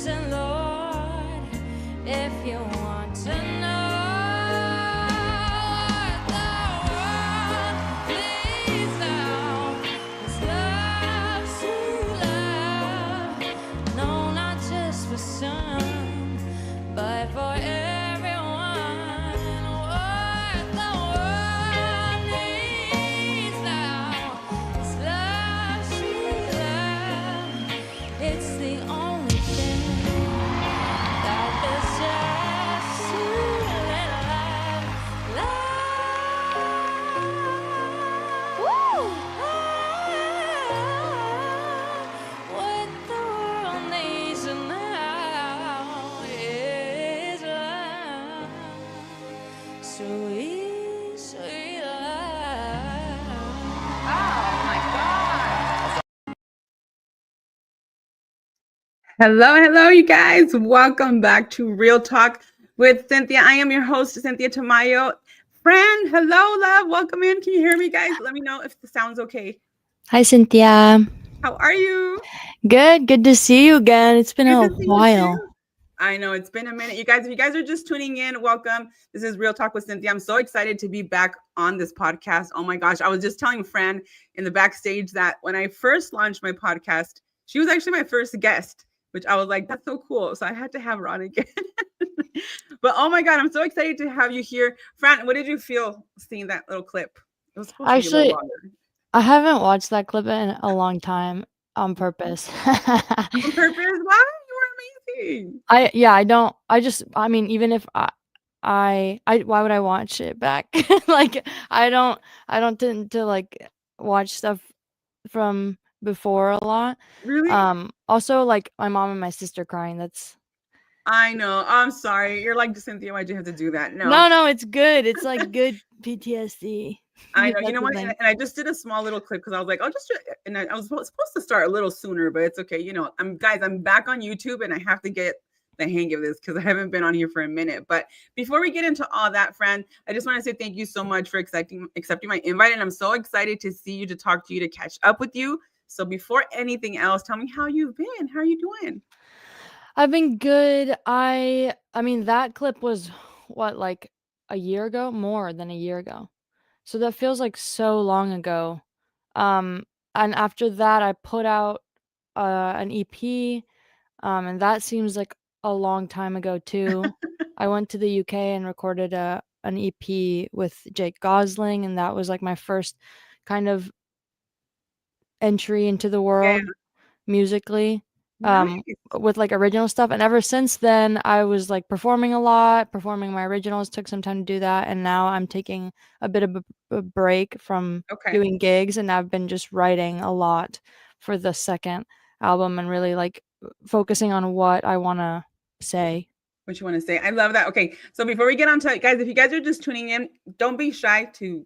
listen, Lord, if you want to know what the world needs now. It's love, sweet love. No, not just for some, but for everyone. What the world needs now is love, sweet love. It's the only thing that deserves to let love. Woo! What the world needs now is love. Sweet, sweet love. Oh my God. Hello, you guys. Welcome back to Real Talk with Cinthia. I am your host, Cinthia Tamayo. Fran, hello, love. Welcome in. Can you hear me, guys? Let me know if the sound's okay. Hi, Cinthia. How are you? Good to see you again. It's been Good a to see you while. too. I know it's been a minute. You guys, if you guys are just tuning in, welcome. This is Real Talk with Cinthia. I'm so excited to be back on this podcast. Oh my gosh. I was just telling Fran in the backstage that when I first launched my podcast, she was actually my first guest, which I was like, that's so cool. So I had to have her on again. But oh my God, I'm so excited to have you here. Fran, what did you feel seeing that little clip? It was supposed to be a Actually, little longer. I haven't watched that clip in a long time on purpose. On purpose? Wow, you were amazing. I mean, even if I why would I watch it back? Like, I don't tend to like watch stuff from before a lot. Really? Also, like my mom and my sister crying. That's I know. I'm sorry. You're like, Cynthia, why'd you have to do that? no, it's good. It's like good PTSD. I if know. You that's know a what? thing. And I just did a small little clip because I was like, oh, and I was supposed to start a little sooner, but it's okay. You know, I'm back on YouTube and I have to get the hang of this because I haven't been on here for a minute. But before we get into all that, Fran, I just want to say thank you so much for accepting my invite. And I'm so excited to see you, to talk to you, to catch up with you. So before anything else, tell me how you've been. How are you doing? I've been good. I mean, that clip was what, like a year ago? More than a year ago. So that feels like so long ago. And after that, I put out an EP, and that seems like a long time ago too. I went to the UK and recorded an EP with Jake Gosling, and that was like my first kind of entry into the Yeah. world musically. Nice. With like original stuff, and ever since then I was like performing a lot, performing my originals, took some time to do that, and now I'm taking a bit of a break from Okay. doing gigs, and I've been just writing a lot for the second album and really like focusing on what I want to say. What you want to say? I love that. Okay, so before we get on to it, guys, if you guys are just tuning in, don't be shy to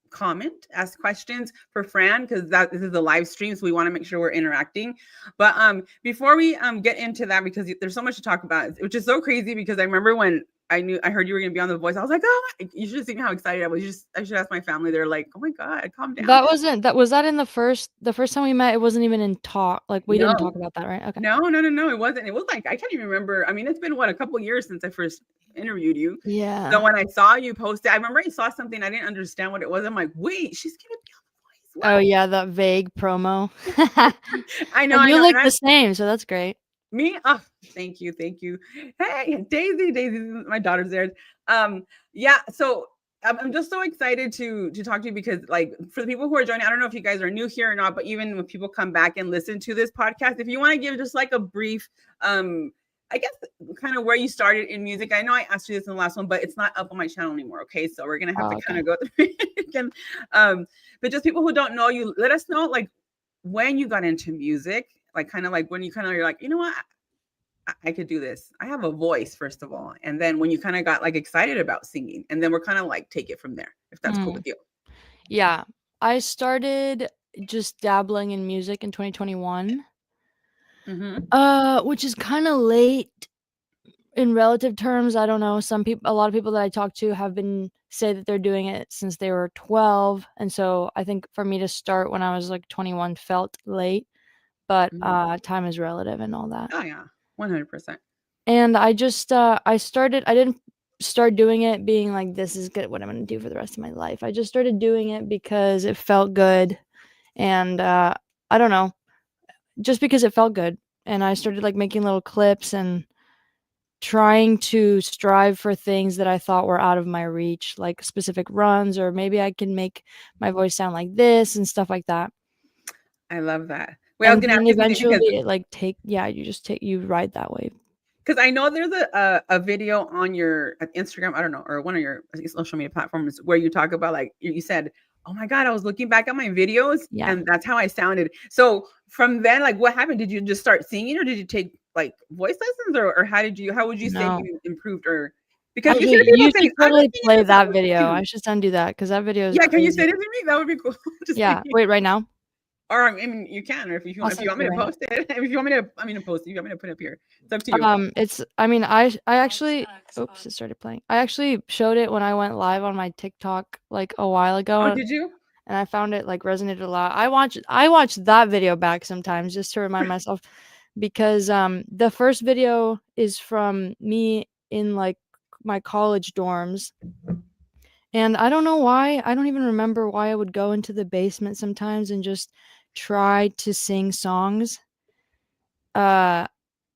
comment, ask questions for Fran, because this is a live stream, so we want to make sure we're interacting. But before we get into that, because there's so much to talk about, which is so crazy, because I remember when I heard you were gonna be on The Voice, I was like, oh, you should have seen how excited I was. I should ask my family. They're like, oh my God, calm down. Was that in the first time we met? It wasn't even in talk. Like we didn't talk about that, right? Okay. No, it wasn't. It was like, I can't even remember. I mean, it's been a couple years since I first interviewed you. Yeah. So when I saw you post it, I remember I saw something, I didn't understand what it was. I'm like, wait, she's gonna be on The Voice. What? Oh yeah, that vague promo. I know. And you look And the same, so that's great. Me? Oh, thank you. Hey, Daisy, my daughter's there. Yeah. So I'm just so excited to talk to you, because like, for the people who are joining, I don't know if you guys are new here or not, but even when people come back and listen to this podcast, if you want to give just like a brief, I guess, kind of where you started in music. I know I asked you this in the last one, but it's not up on my channel anymore. Okay, so we're gonna have to kind of go through it again. But just people who don't know you, let us know like when you got into music, like kind of like when you you're like, you know what, I could do this. I have a voice, first of all. And then when you kind of got like excited about singing, and then we're kind of like take it from there, if that's cool with you. Yeah. I started just dabbling in music in 2021. Which is kind of late in relative terms. I don't know. A lot of people that I talk to say that they're doing it since they were 12. And so I think for me to start when I was like 21 felt late, but time is relative and all that. Oh yeah. 100%. And I just I didn't start doing it being like, this is good, what I'm gonna do for the rest of my life. I just started doing it because it felt good, and I don't know, just because it felt good. And I started like making little clips and trying to strive for things that I thought were out of my reach, like specific runs, or maybe I can make my voice sound like this and stuff like that. I love that. Wait, I was And gonna then ask you something eventually because it like you ride that wave. I know there's a video on your Instagram, I don't know, or one of your social media platforms where you talk about like you said, "Oh my God, I was looking back at my videos Yeah. and that's how I sounded." So from then, like, what happened? Did you just start singing, or did you take like voice lessons, or how would you say No. you improved, or because you Actually, hear people you saying, should "I was totally singing play since I that was video. 2." I should send you that because that video is Yeah, can you crazy. send it to me? That would be cool. Just Yeah. saying. Wait, right now? Or I mean, you can, or if you I'll want send it me to you to right now. post it, if you want me to, post it, you want me to put it up here. It's up to you. It's I mean, I actually oops, it started playing. I actually showed it when I went live on my TikTok like a while ago, Oh, did you? and I found it like resonated a lot. I watch that video back sometimes just to remind myself, because the first video is from me in like my college dorms. And I don't know why. I don't even remember why I would go into the basement sometimes and just try to sing songs. I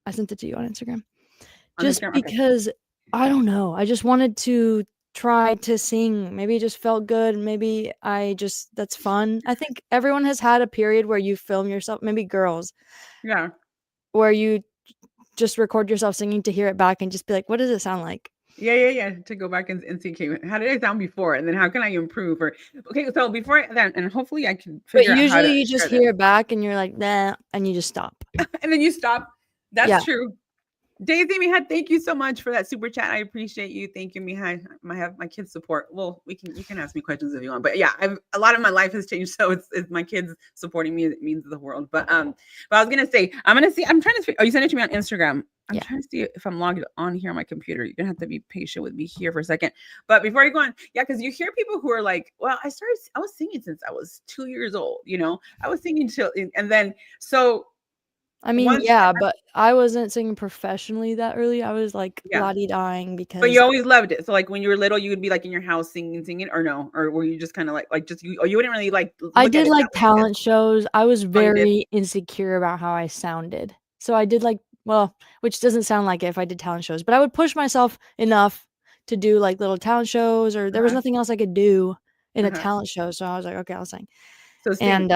sent it to you on Instagram. On Just Instagram? Okay. because I don't know. I just wanted to try to sing. Maybe it just felt good. Maybe that's fun. I think everyone has had a period where you film yourself, maybe girls, Yeah. where you just record yourself singing to hear it back and just be like, what does it sound like? Yeah. To go back and see, okay, how did I sound before? And then how can I improve? Or okay, so before then, and hopefully I can But figure out how usually to you just share this. hear it back and you're like, nah, and you just stop. And then you stop. Yeah. That's true. Daisy Mihai, thank you so much for that super chat. I appreciate you. Thank you, Mihai. I have my kids' support. Well, you can ask me questions if you want, but yeah, a lot of my life has changed, so it's my kids supporting me. It means the world. But I was gonna say, I'm trying to. Oh, you sent it to me on Instagram. I'm trying to see if I'm logged on here on my computer. You're gonna have to be patient with me here for a second. But before you go on, yeah, because you hear people who are like, well, I was singing since I was 2 years old. I was singing till, and then so. I mean, yeah, but I wasn't singing professionally that early. I was like la-di-daing But because you always loved it. So like when you were little, you would be like in your house singing, or no? Or were you just kind of like just you? Or you wouldn't really like look I at did it like that way, I guess. talent shows. I was Oh, you did? very insecure about how I sounded. So I did like, well, which doesn't sound like it if I did talent shows, but I would push myself enough to do like little talent shows, or there was nothing else I could do in a talent show. So I was like, okay, I'll sing. So sing. And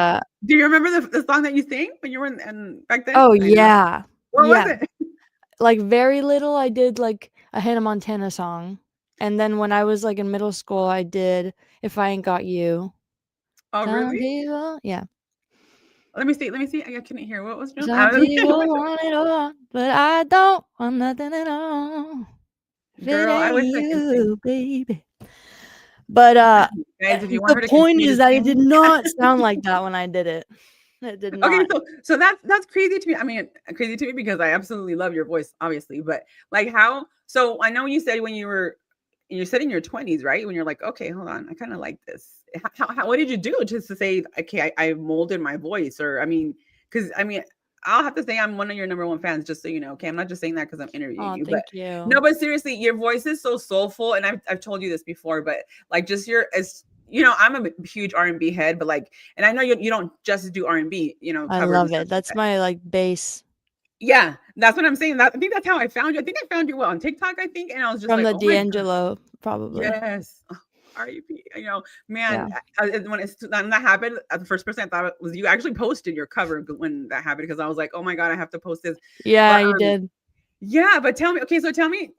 Do you remember the song that you sang when you were and back then? oh I know. yeah. What was Yeah. it? Like very little, I did like a Hannah Montana song. And then when I was like in middle school, I did If I Ain't Got You. Oh, Some really? people, yeah. Let me see. I couldn't hear. What was it? Some people want it all, but I don't want nothing at all. If it Girl, I ain't wish I could sing. you, baby. But Guys, if you want the her to point continue is to that it did sing. not sound like that when I did it. It did Okay, not. so that's crazy to me. I mean, crazy to me because I absolutely love your voice, obviously. But like how? So I know you said when you said in your 20s, right? When you're like, okay, hold on, I kind of like this. What did you do just to say, okay, I molded my voice, or I mean, because I mean, I'll have to say I'm one of your number one fans, just so you know. Okay, I'm not just saying that because I'm interviewing Oh, you, but thank you. no, but seriously, your voice is so soulful, and I've told you this before, but like just I'm a huge R&B head, but like, and I know you don't just do R&B, I covers and love stuff it. like That's that. my like base. Yeah, that's what I'm saying. I think that's how I found you. I think I found you on TikTok, I think, and I was just From like, the oh my God, D'Angelo, probably. yes. R.E.P. Yeah. Man, when that happened, the first person I thought it was you actually posted your cover when that happened, because I was like, oh my God, I have to post this. Yeah, But you did. yeah, but tell me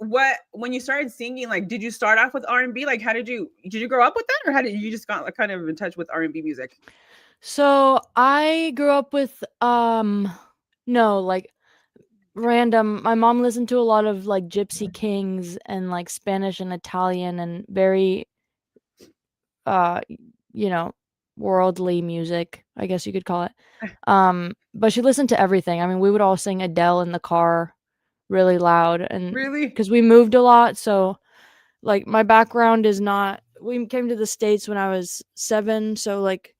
when you started singing, like, did you start off with R&B? Like, did you grow up with that, or how did you just got like, kind of in touch with R&B music? So I grew up with no, like random. My mom listened to a lot of like Gypsy Kings and like Spanish and Italian and very uh you know, worldly music, I guess you could call it. But she listened to everything. I mean, we would all sing Adele in the car really loud, and Really? because we moved a lot, so like my background is not, we came to the States when I was 7, so like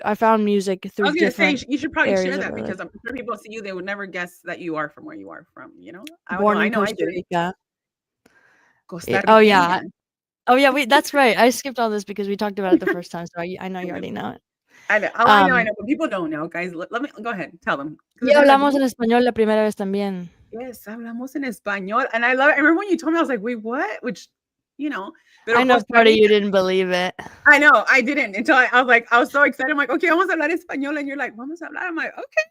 I found music I through was gonna say different you should probably share areas of that our life. because I'm sure people see you, they would never guess that you are from where you are from. Born I in know I Costa didn't. Rica. Costa Oh yeah. Riqueña. Oh yeah, that's right. I skipped all this because we talked about it the first time, so I know you I already know. know it. I know. Oh, I Um, know. But people don't know, guys. Let me go ahead. Tell them. 'Cause y they're gonna be hablamos like, en español la primera vez también. yes, hablamos en español. And I love it. I remember when you told me, I was like, wait, what? Which, pero I know Costa part of you Rica. didn't believe it. I know. I didn't until I was like, I was so excited. I'm like, okay, vamos a hablar español. And you're like, vamos a hablar. I'm like, okay.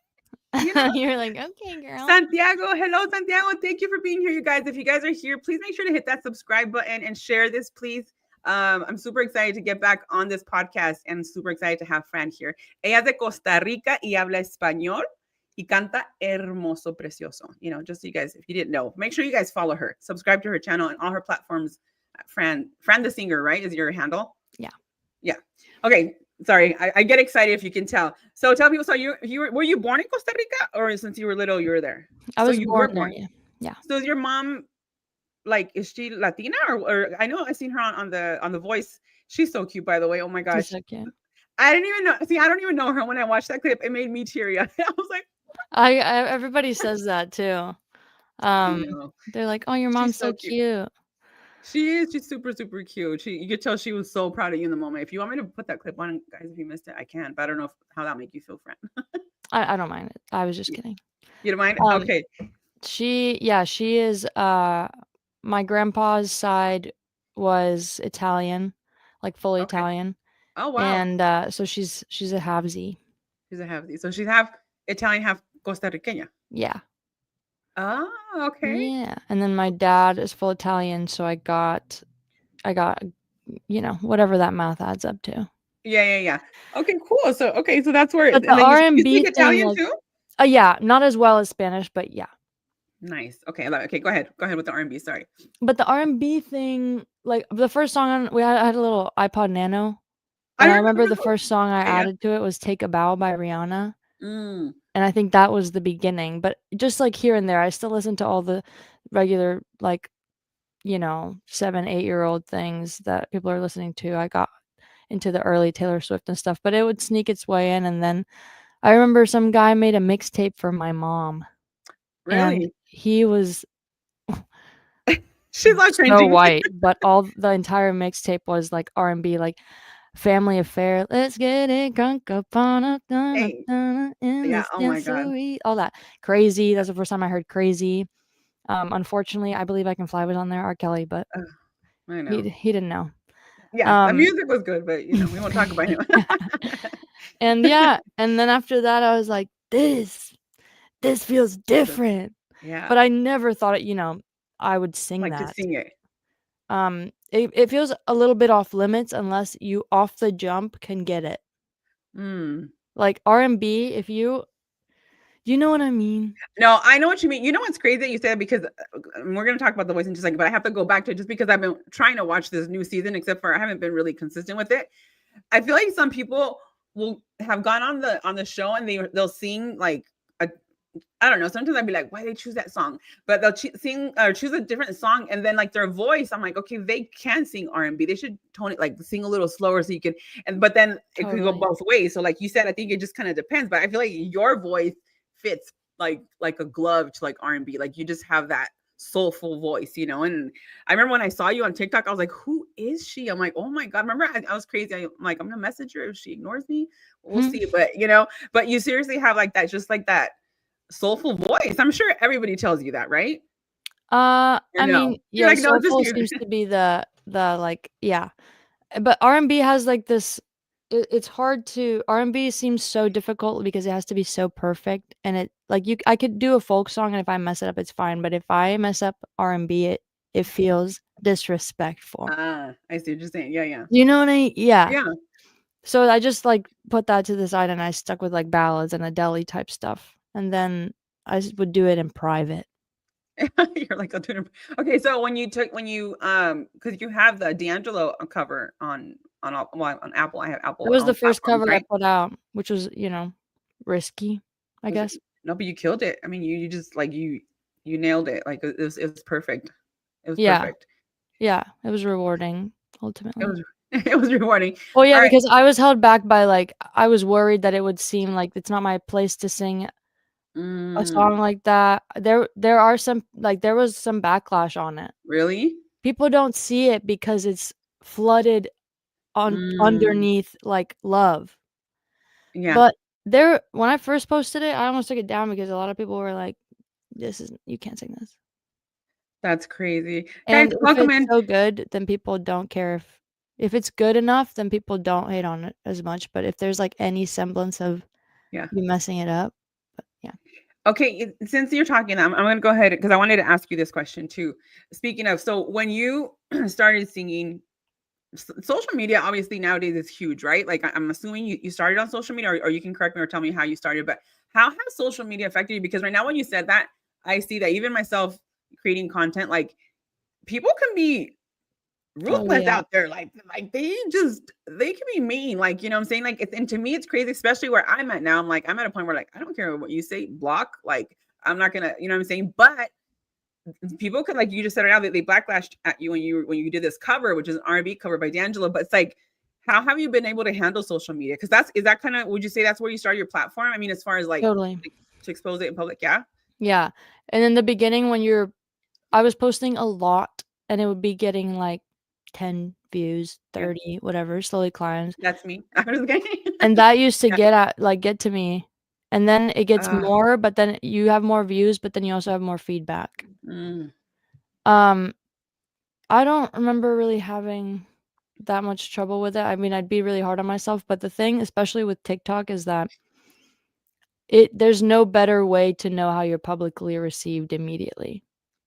You're like, okay, girl. Santiago, hello, Santiago. Thank you for being here, you guys. If you guys are here, please make sure to hit that subscribe button and share this, please. I'm super excited to get back on this podcast and super excited to have Fran here. Ella es de Costa Rica y habla español y canta hermoso, precioso. Just so you guys, if you didn't know, make sure you guys follow her, subscribe to her channel and all her platforms. Fran the singer, right? Is your handle? Yeah. Yeah. Okay. Sorry, I get excited if you can tell. So tell people. So were you born in Costa Rica, or since you were little you were there? I was you born were there. Yeah. So is your mom like? Is she Latina or I know I've seen her on the Voice. She's so cute, by the way. Oh my gosh. She's so cute. I didn't even know. See, I don't even know her. When I watched that clip, it made me teary. I was like, everybody says that too. know. They're like, oh, your mom's so cute. She is. She's super, super cute. You could tell she was so proud of you in the moment. If you want me to put that clip on, guys, if you missed it, I can. But I don't know how that make you feel, Fran. I don't mind it. I was just kidding. You don't mind? Okay. She is. My grandpa's side was Italian, like fully Okay. Italian. Oh wow. And so she's a halvesy. She's a halvesy. So she's half Italian, half Costa Riqueña. Yeah. Oh, okay. Yeah. And then my dad is full Italian, so I got, whatever that math adds up to. Yeah. Okay, cool. So that's where. But the and then R&B you speak thing, Italian like, too? yeah, not as well as Spanish, but yeah. Nice. Okay, I love it. Okay, go ahead. Go ahead with the R&B. Sorry. But the R&B thing, like the first song I had a little iPod Nano. I And I remember the first song I Yeah. added to it was "Take a Bow" by Rihanna. Mm. And I think that was the beginning. But just like here and there, I still listen to all the regular, like, 7, 8-year-old things that people are listening to. I got into the early Taylor Swift and stuff, but it would sneak its way in. And then I remember some guy made a mixtape for my mom. And Really? he was She's not so cringing. white, but the entire mixtape was like R&B, like Family Affair, let's get it drunk upon a Hey. in Yeah. this Oh my God. dancery, all that. Crazy. That's the first time I heard Crazy. Unfortunately, I Believe I Can Fly was on there, R. Kelly, but I know. he didn't know. Yeah, the music was good, but we won't talk about him. And yeah, and then after that, I was like, this feels different. Yeah. But I never thought it, I would sing like that. to sing it. It feels a little bit off limits unless you off the jump can get it. Like R&B, if you know what I mean? No, I know what you mean. You know what's crazy that you said, because we're going to talk about The Voice in just a second, but I have to go back to it just because I've been trying to watch this new season, except for I haven't been really consistent with it. I feel like some people will have gone on the show and they'll sing like I don't know. Sometimes I'd be like, why they choose that song? But they'll sing or choose a different song, and then like their voice, I'm like, okay, they can sing R&B. They should tone it, like sing a little slower so you can. But then it could go both ways. So like you said, I think it just kind of depends. But I feel like your voice fits like a glove to like R&B. Like you just have that soulful voice, And I remember when I saw you on TikTok, I was like, who is she? I'm like, oh my God. Remember, I was crazy. I'm like, I'm gonna message her. If she ignores me, we'll see. But but you seriously have like that, just like that soulful voice. I'm sure everybody tells you that, right? I mean, yeah, like, no, soulful seems to be the like, yeah. But R&B has like this, it's hard to, R&B seems so difficult because it has to be so perfect, and it like I could do a folk song and if I mess it up it's fine, but if I mess up R&B it feels disrespectful. I see what you're saying. Yeah. You know what I mean? Yeah. So I just like put that to the side and I stuck with like ballads and Adele type stuff. And then I would do it in private. You're like, okay. So when you because you have the D'Angelo cover on Apple, I have Apple. It was the first platforms, cover right? I put out, which was, risky, I guess. No, but you killed it. I mean, you just like you nailed it. Like it was perfect. It was Yeah. perfect. Yeah, it was rewarding ultimately. It was rewarding. Well, yeah, All right. because I was held back by, like, I was worried that it would seem like it's not my place to sing a song Mm, like that. There are some like, there was some backlash on it. really? People don't see it because it's flooded on Mm, underneath, like, love. yeah, But when I first posted it, I almost took it down because a lot of people were like, "This is you can't sing this." that's crazy. Guys, And if welcome it's in. so good, then people don't care if it's good enough, then people don't hate on it as much, but if there's, like, any semblance of Yeah. you messing it up, but yeah. Okay, since you're talking, I'm going to go ahead because I wanted to ask you this question too. Speaking of, so when you started singing, social media obviously nowadays is huge, right? Like I'm assuming you started on social media, or you can correct me or tell me how you started, but how has social media affected you? Because right now, when you said that, I see that even myself creating content, like people can be Oh, ruthless yeah, out there. Like they can be mean. Like, you know what I'm saying? Like and to me, it's crazy, especially where I'm at now. I'm at a point where like I don't care what you say, block. Like I'm not gonna, you know what I'm saying? But people could like you just said it now that they backlashed at you when you did this cover, which is an R&B cover by D'Angelo. But it's like, how have you been able to handle social media? Because is that kind of, would you say that's where you started your platform? I mean, as far as totally. like to expose it in public, yeah. Yeah, and in the beginning when I was posting a lot, and it would be getting, like, 10 views, Yeah, 30, whatever, slowly climbs, that's me. I was kidding. and that used to Yeah. get to me, and then it gets Uh, more, but then you have more views, but then you also have more feedback. mm, Um, I don't remember really having that much trouble with it. I mean, I'd be really hard on myself, but the thing, especially with TikTok, is that there's no better way to know how you're publicly received immediately.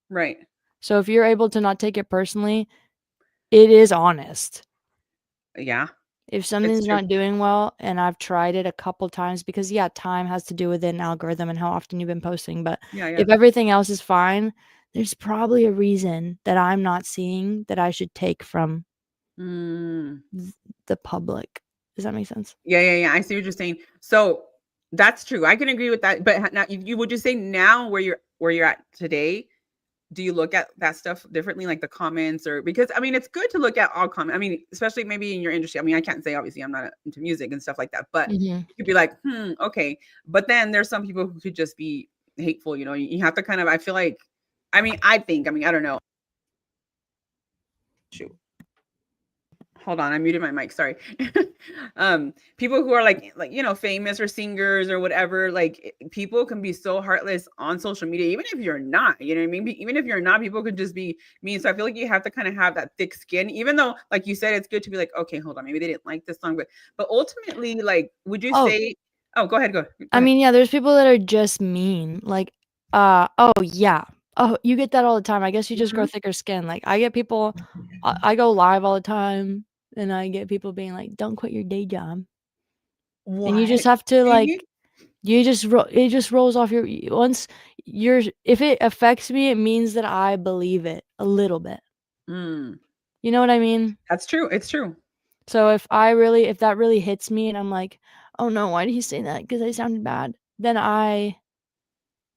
right. So if you're able to not take it personally, it is honest. Yeah, If it's something's true. not doing well, and I've tried it a couple times because, yeah, time has to do with an algorithm and how often you've been posting, but Yeah, yeah. if everything else is fine, there's probably a reason that I'm not seeing that I should take from Mm. the public. Does that make sense? Yeah, yeah, yeah. I see what you're saying. So that's true. I can agree with that. But now, you would you say now where you're at today, do you look at that stuff differently, like the comments, or because I mean, it's good to look at all comments. I mean, especially maybe in your industry. I mean, I can't say obviously I'm not into music and stuff like that, but Mhm. you could be like, okay. But then there's some people who could just be hateful. You know, you have to kind of. I feel like, I mean, I think. I mean, I don't know. Shoot. Hold on, I muted my mic. Sorry. People who are like famous or singers or whatever, like people can be so heartless on social media, even if you're not. You know what I mean? Even if you're not, people could just be mean. So I feel like you have to kind of have that thick skin, even though, like you said, it's good to be like, okay, hold on, maybe they didn't like this song, but ultimately, like, would you Oh, say? Oh, go ahead, go I ahead. mean, yeah, there's people that are just mean, like, oh, yeah. Oh, you get that all the time. I guess you just grow Mhm. thicker skin. Like, I get people I go live all the time, and I get people being like, "Don't quit your day job." And you just What? have to, like, See? it just rolls off your once you're if it affects me, it means that I believe it a little bit. Mm, You know what I mean? that's true. It's true. So if that really hits me and I'm like, "Oh, no, why did he say that? Because I sounded bad." Then I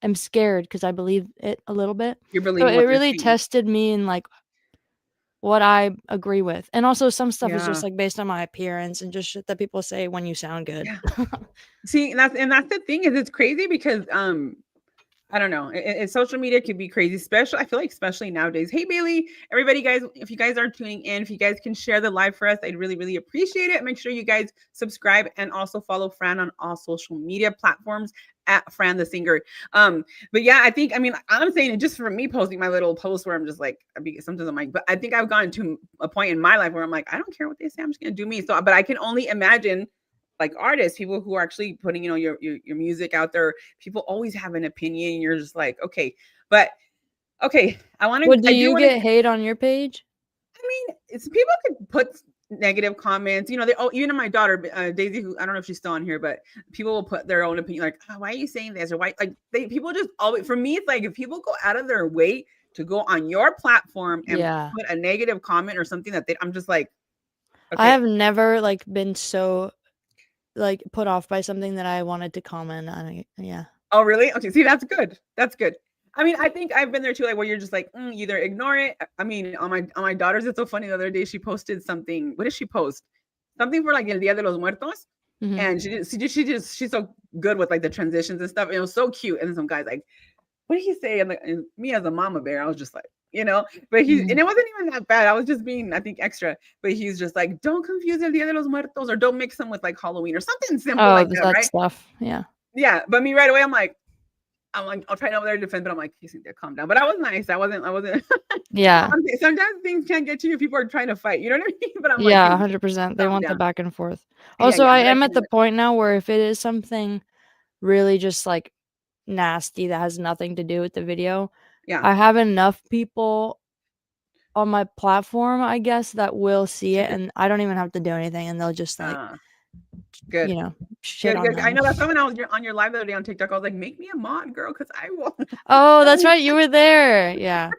am scared because I believe it a little bit. You're So believing it what they're really saying. tested me in, like, what I agree with. And also some stuff is just, Yeah. like, based on my appearance and just shit that people say when you sound good. Yeah. See, and that's the thing is it's crazy because I don't know. Social media could be crazy, especially I feel like especially nowadays. Hey Bailey, everybody, guys, if you guys are tuning in, if you guys can share the live for us, I'd really, really appreciate it. Make sure you guys subscribe and also follow Fran on all social media platforms at Fran the Singer. But yeah, I mean, I'm saying it just for me posting my little post where I'm just like, sometimes I'm like, but I think I've gotten to a point in my life where I'm like, I don't care what they say, I'm just gonna do me. So, but I can only imagine like artists, people who are actually putting, your music out there, people always have an opinion. You're just like, okay, but okay, Well, do I do you want to, get hate on your page? I mean, it's people could put negative comments, they, oh, even my daughter, Daisy, who I don't know if she's still on here, but people will put their own opinion, like, oh, why are you saying this? Or why, like people just always, for me, it's like if people go out of their way to go on your platform and Yeah. put a negative comment or something I'm just like, I okay. have never, like, been so, like, put off by something that I wanted to comment on it. Yeah. Oh, really? Okay, see, that's good. That's good. I mean, I think I've been there too, like where you're just like, either ignore it. I mean, on my daughter's, it's so funny. The other day she posted something. What did she post? Something for like El Dia de los Muertos. And she's so good with like the transitions and stuff. And it was so cute. And then some guys like, what did he say? And me as a mama bear, I was just like, but and it wasn't even that bad. I was just being, I think, extra. But he's just like, don't confuse El Dia de los Muertos, or don't mix them with like Halloween or something simple like that, right? Stuff. Yeah. Yeah. But me right away, I'm like, I'll try over there to defend, but I'm like, hey, Cinthia, calm down. But I was nice. I wasn't. Yeah. Sometimes things can't get to you if people are trying to fight. You know what I mean? But I'm yeah, like, 100%. They want the back and forth. Yeah, Also, yeah, I but I am at can the point now where if it is something really just like nasty that has nothing to do with the video, Yeah. I have enough people on my platform, I guess, that will see it, and I don't even have to do anything, and they'll just like, Good. shit on them. I know that's when I was on your live the other day on TikTok. I was like, make me a mod, girl, because I will. Oh, that's right, you were there. Yeah.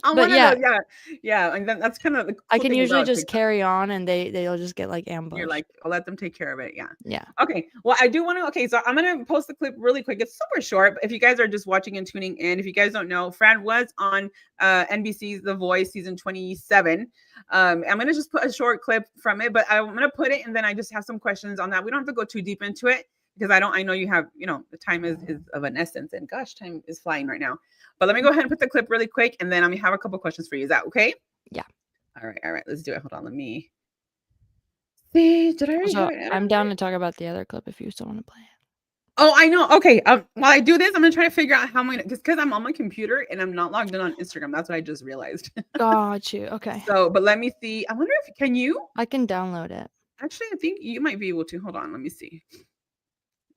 I'm But one of those, yeah. And then that's kind of the cool I can thing usually about just TikTok. carry on, and they'll just get like ambushed. You're like, I'll let them take care of it. Yeah. Yeah. Okay. Well, I do want to. Okay, so I'm gonna post the clip really quick. It's super short. But if you guys are just watching and tuning in, if you guys don't know, Fran was on NBC's The Voice season 27. I'm gonna just put a short clip from it, but I'm gonna put it, and then I just have some questions on that. We don't have to go too deep into it because I know you have, the time is of an essence, and gosh, time is flying right now. But let me go ahead and put the clip really quick, and then I'm gonna have a couple questions for you. Is that okay? Yeah. All right. Let's do it. Hold on. Let me see. Did I already have it? I'm down to talk about the other clip if you still want to play it. Oh, I know. Okay. While I do this, I'm gonna try to figure out how I'm gonna, because I'm on my computer and I'm not logged in on Instagram. That's what I just realized. Got you. Okay. So, but let me see. I wonder if can you? I can download it. Actually, I think you might be able to. Hold on. Let me see.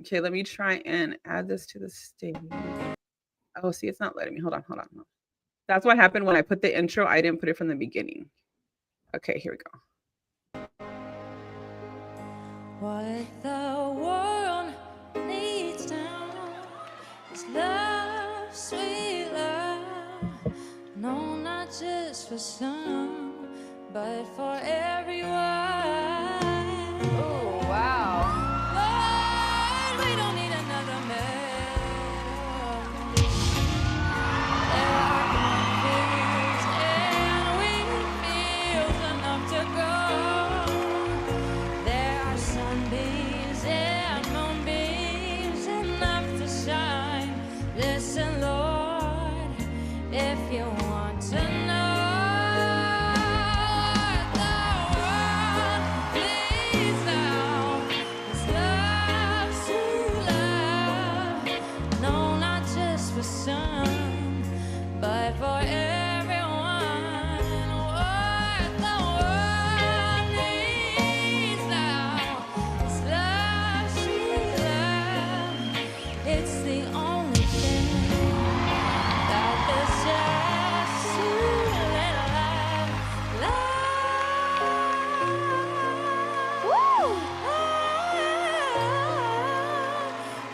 Okay, let me try and add this to the stage. Oh, see, it's not letting me. Hold on. No. That's what happened when I put the intro. I didn't put it from the beginning. Okay, here we go. What the world needs now is love, sweet love. No, not just for some, but for everyone. Oh, wow. Lord, we don't need another man. There are confused and we feel enough to go. There are sunbeams and moonbeams enough to shine. Listen, Lord, if you want to know what the world needs now is love, sweet love. No, not just for some, but for everyone. What the world needs now is love, sweet love. It's the only thing that deserves to let love.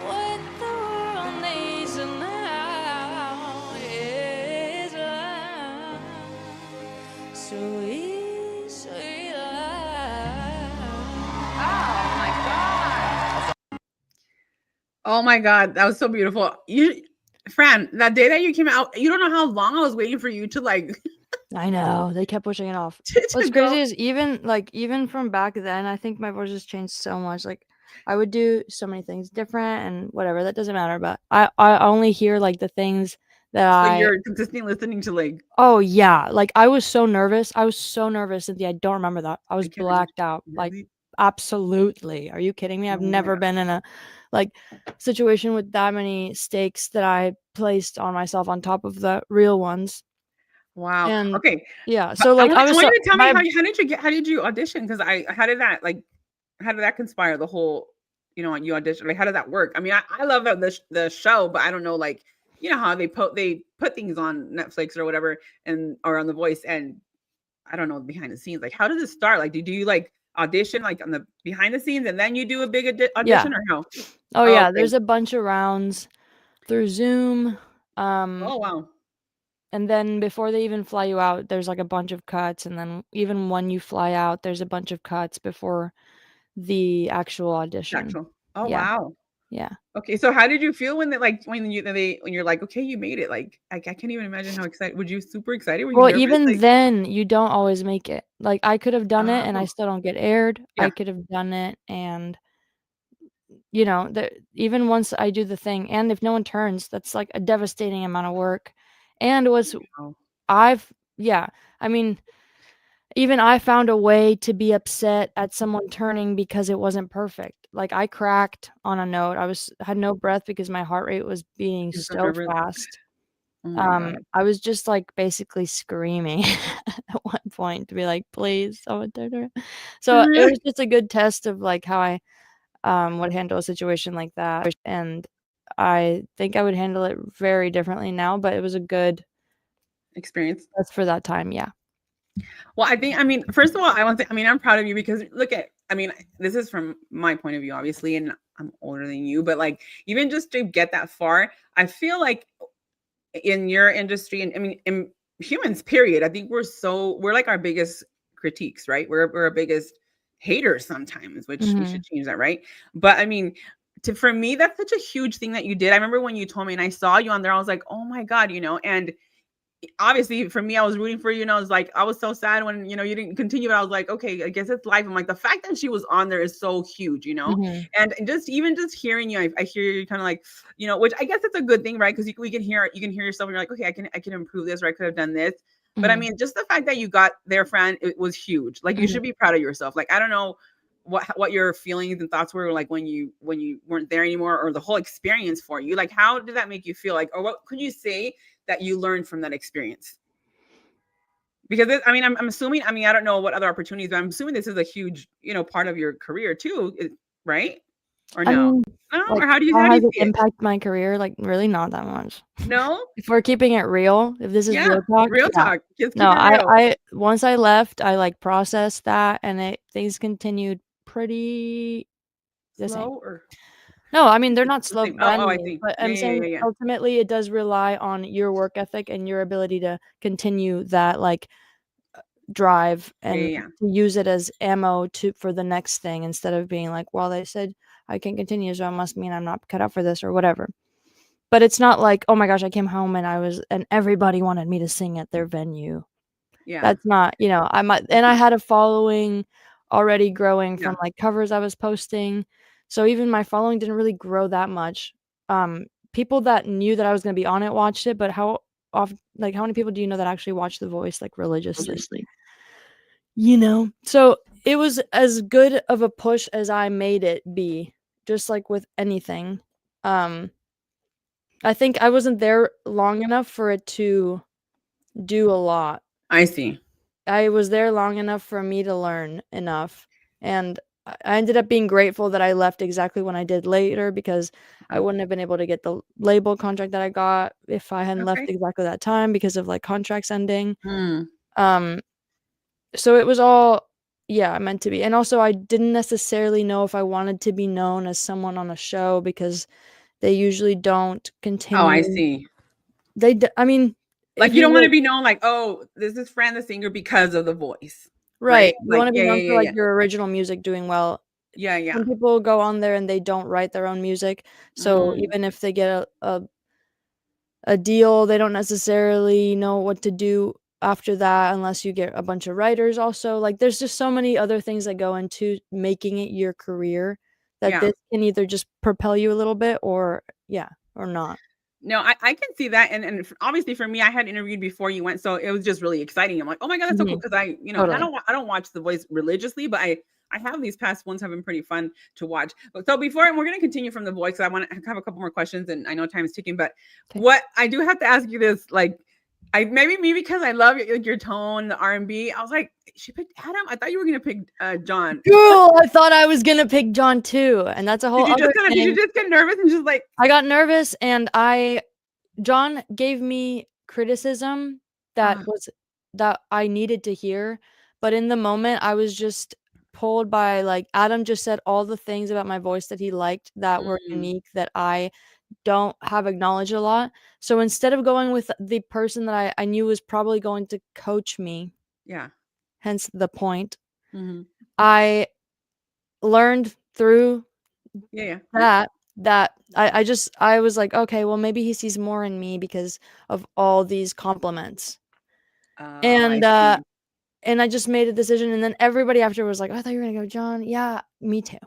What the world needs now is love, sweet, sweet love. Oh my God, that was so beautiful. Fran, that day that you came out, you don't know how long I was waiting for you to like. I know, they kept pushing it off. What's go. crazy is even from back then, I think my voice has changed so much. Like, I would do so many things different and whatever. That doesn't matter. But I only hear like the things that you're consistently listening to like. Oh yeah, like I was so nervous. Cynthia. I don't remember that. I was blacked out. Like, Really? absolutely. Are you kidding me? I've Oh my never God. been in a like situation with that many stakes that I placed on myself on top of the real ones. Wow. And Okay. yeah, But so like I want you to tell me my how did you audition? Because how did that conspire the whole, you audition? Like, how did that work? I mean, I love the show, but I don't know, like, how they put things on Netflix or whatever or on The Voice, and I don't know behind the scenes. Like, how does it start? Like, do you like audition like on the behind the scenes and then you do a big audition or how? Oh yeah, okay. there's a bunch of rounds through Zoom. Oh wow. And then before they even fly you out, there's like a bunch of cuts, and then even when you fly out, there's a bunch of cuts before the actual audition. Oh Yeah. wow. Yeah. Okay, so how did you feel when when you're like, okay, you made it? Like, I can't even imagine how excited. Were you super excited? Were you Well, nervous? even Like, then, you don't always make it. Like, I could have done it and I oh, still don't get aired. I yeah, could have done it and, you know, even once I do the thing, and if no one turns, that's, like, a devastating amount of work. And what's oh, yeah, I mean, even I found a way to be upset at someone turning because it wasn't perfect. Like, I cracked on a note. Had no breath because my heart rate was beating you're so so nervous. fast. Oh my god. I was just, like, basically screaming at one point to be like, "Please, someone turn around." So, it was just a good test of, like, how I, would handle a situation like that, and I think I would handle it very differently now, but it was a good Experience. test for that time, yeah. Well, I mean, first of all, I want to, I mean, I'm proud of you because look at, I mean, this is from my point of view, obviously, and I'm older than you, but like, even just to get that far, I feel like in your industry, and I mean, in humans, period, I think we're like our biggest critiques, right? We're our biggest haters sometimes, which we should Mhm. change that, right? But I mean, for me, that's such a huge thing that you did. I remember when you told me and I saw you on there, I was like, oh my God, and obviously for me, I was rooting for you, and I was like, I was so sad when you didn't continue, but I was like, okay, I guess it's life. I'm like, the fact that she was on there is so huge, Mhm. and just even just hearing you, I hear you kind of like, which I guess it's a good thing, right? Because we can hear, you can hear yourself, and you're like, okay, I can improve this, or I could have done this. But I Mhm. mean, just the fact that you got there, Fran, it was huge. Like, you Mhm. should be proud of yourself. Like, I don't know what your feelings and thoughts were like when you weren't there anymore, or the whole experience for you. Like, how did that make you feel? Like, or what could you say that you learned from that experience? Because I mean, I'm assuming, I mean, I don't know what other opportunities, but I'm assuming this is a huge, part of your career too, right? Or I no? mean, No? like, Or how do you how has it see it? impacted my career? Like, really not that much. No? If we're keeping it real, if this is Yeah. real talk, Real yeah. talk. Just No, keep it real. I once I left, I, like, processed that, and things continued pretty the same. Slow or No, I mean, they're not the slow same? Oh, by any I means, see. but Yeah, I'm yeah, yeah, saying yeah, yeah. ultimately it does rely on your work ethic and your ability to continue that, like, drive Yeah, and yeah, yeah. to use it as ammo for the next thing instead of being like, "Well, they said I can continue, so it must mean I'm not cut out for this," or whatever. But it's not like, "Oh my gosh, I came home and everybody wanted me to sing at their venue." Yeah. That's not, and I had a following already growing Yeah. from, like, covers I was posting, so even my following didn't really grow that much. People that knew that I was gonna be on it watched it, but how many people do you know that actually watch The Voice, like, religiously? Religiously. So, it was as good of a push as I made it be, just like with anything. Um, I think I wasn't there long enough for it to do a lot. I see. I was there long enough for me to learn enough, and I ended up being grateful that I left exactly when I did later because I Mhm. wouldn't have been able to get the label contract that I got if I hadn't left Okay. exactly that time because of, like, contracts ending. Mm. Um, so it was all yeah, meant to be, and also I didn't necessarily know if I wanted to be known as someone on a show because they usually don't Oh, I continue see. I mean, Like, if you you don't want were to be known like, oh, this is Fran the singer because of the voice, right, right? you Like, wanna be yeah, known yeah, for, yeah, like, yeah. your original music doing well. Yeah, yeah. Some people go on there and they don't write their own music, so Mm. even if they get a deal, they don't necessarily know what to do after that unless you get a bunch of writers also, like, there's just so many other things that go into making it your career that Yeah. this can either just propel you a little bit or yeah, or not. No, I can see that, and obviously for me, I had interviewed before you went, so it was just really exciting. I'm like, oh my god, that's so cool Mhm, because and totally. I don't watch The Voice religiously, but I have these past ones have been pretty fun to watch. But so before, and we're gonna continue from The Voice, 'cause I want to have a couple more questions, and I know time is ticking, but 'Kay. what I do have to ask you this, like, I maybe me because I love your tone, the R&B. I was like, she picked Adam. I thought you were gonna pick John. Girl, I thought I was gonna pick John too, and that's a whole other Did you thing. just get nervous and just like, I got nervous and John gave me criticism that ah, was that I needed to hear, but in the moment, I was just pulled by, like, Adam just said all the things about my voice that he liked that were mm, unique that I don't have acknowledged a lot. So instead of going with the person that I knew was probably going to coach me, yeah, hence the point, hmm, I learned through yeah, yeah, yeah, that that I was like, okay, well, maybe he sees more in me because of all these compliments. I And see. and I just made a decision, and then everybody after was like, "Oh, I thought you were gonna go, John." Yeah, me too.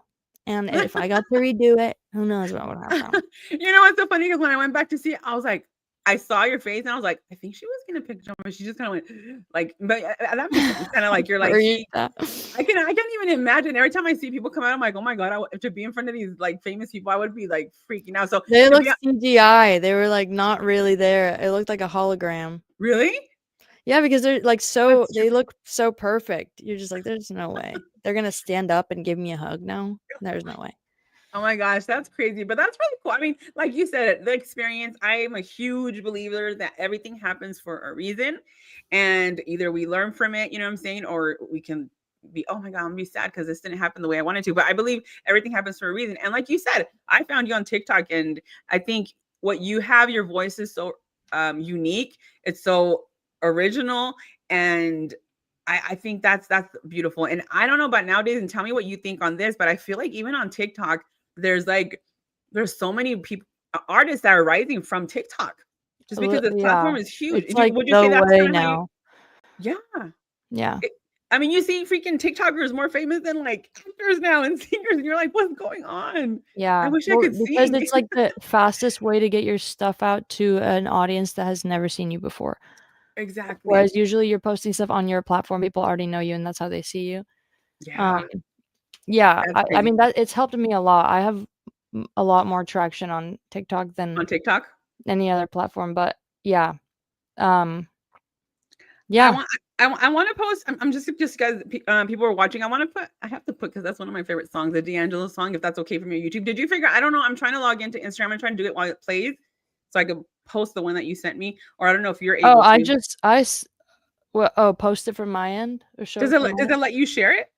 And if I got to redo it, who knows what would happen. You know what's so funny? Because when I went back to see it, I was like, I saw your face and I was like, I think she was gonna pick John, but she just kind of went like, but that makes sense. Kind of like you're like Read that. I can't even imagine. Every time I see people come out, I'm like, oh my god, to be in front of these like famous people, I would be like freaking out. So They to be looked CGI. They were like not really there. It looked like a hologram. really, Yeah, because they're like so that's they look so perfect. You're just like, there's no way. They're gonna stand up and give me a hug now. There's no way. oh my gosh, that's crazy. But that's really cool. I mean, like you said, the experience, I am a huge believer that everything happens for a reason. And either we learn from it, you know what I'm saying, or we can be, oh my God, I'm gonna be sad because this didn't happen the way I wanted to. But I believe everything happens for a reason. And like you said, I found you on TikTok, and I think what you have, your voice is so unique. It's so original. And I think that's beautiful. And I don't know about nowadays, and tell me what you think on this, but I feel like even on TikTok, there's so many people, artists that are rising from TikTok just because this platform is huge. It's like Would you say the that's way kind of now. yeah. Yeah. I mean, you see freaking TikTokers more famous than like actors now and singers, and you're like, what's going on? I Yeah. wish I Well, could because sing. it's like the fastest way to get your stuff out to an audience that has never seen you before. Exactly. Whereas usually you're posting stuff on your platform, people already know you and that's how they see you. Yeah, Yeah, that's I crazy. mean that it's helped me a lot. I have a lot more traction on TikTok than On TikTok. any other platform, but yeah. I Yeah. want to post. I'm just guys. People are watching. I have to put because that's one of my favorite songs, the D'Angelo song. If that's okay from your YouTube. Did you figure? I don't know. I'm trying to log into Instagram. I'm trying to do it while it plays, so I could post the one that you sent me. Or I don't know if you're able to. Post it from my end or show Does it from it let you share it?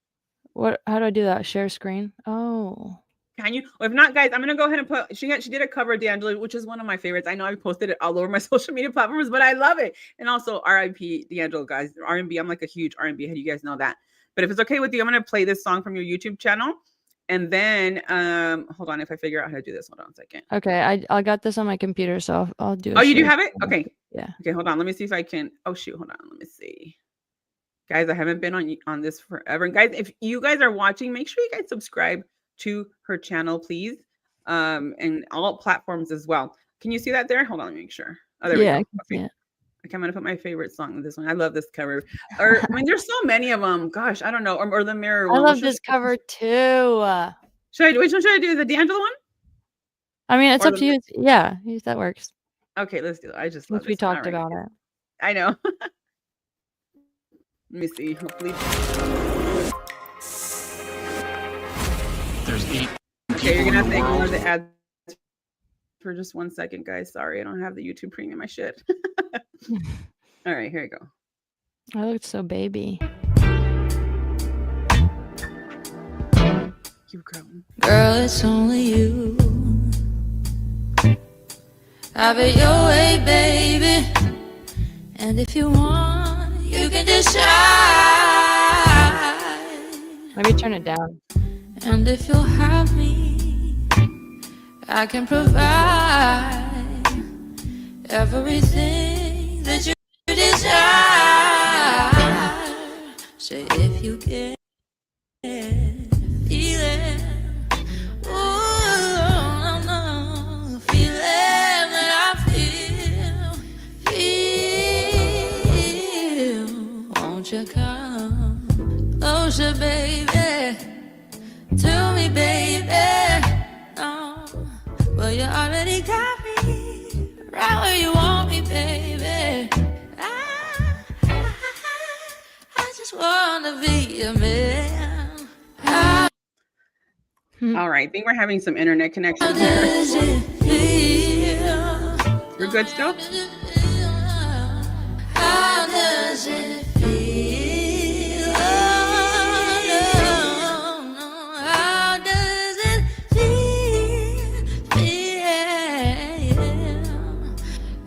how do I do that? Share screen? Oh. Can you? Or if not, guys, I'm gonna go ahead and put. She did a cover of D'Angelo, which is one of my favorites. I know I posted it all over my social media platforms, but I love it. And also R.I.P. D'Angelo, guys. R&B. I'm like a huge R&B head. You guys know that. But if it's okay with you, I'm gonna play this song from your YouTube channel, and then hold on. If I figure out how to do this, hold on a second. Okay, I got this on my computer, so I'll do. Oh, you do have it? Okay. Yeah. Okay, hold on. Let me see if I can. Oh shoot, hold on. Let me see. Guys, I haven't been on this forever. And guys, if you guys are watching, make sure you guys subscribe to her channel, please. And all platforms as well. Can you see that there? Hold on, let me make sure. Oh, there we go. Okay. I'm gonna put my favorite song in this one. I love this cover. Or I mean, there's so many of them. Gosh, I don't know. Or the mirror one. I love this cover too. Which one should I do? The D'Angelo one? I mean, it's up to you. Yeah, that works. Okay, let's do it. I just love Since we talked about it. I know. Let me see. Hopefully. There's 8. Okay, you're gonna have to ignore the ads for just 1 second, guys. Sorry, I don't have the YouTube premium. My shit. All right, here you go. I looked so baby. Keep growing. Girl, it's only you. Have it your way, baby. And if you want, you can decide. Maybe turn it down. And if you'll have me, I can provide everything that you desire. Say if you can feel it. Ooh, no, feeling that I feel. Won't you come closer, baby? To me, baby. No, well, you already got me right where you want me, baby. I just wanna be a man. All right, I think we're having some internet connection How here. does it feel? We're good still? How does it feel? How does it feel?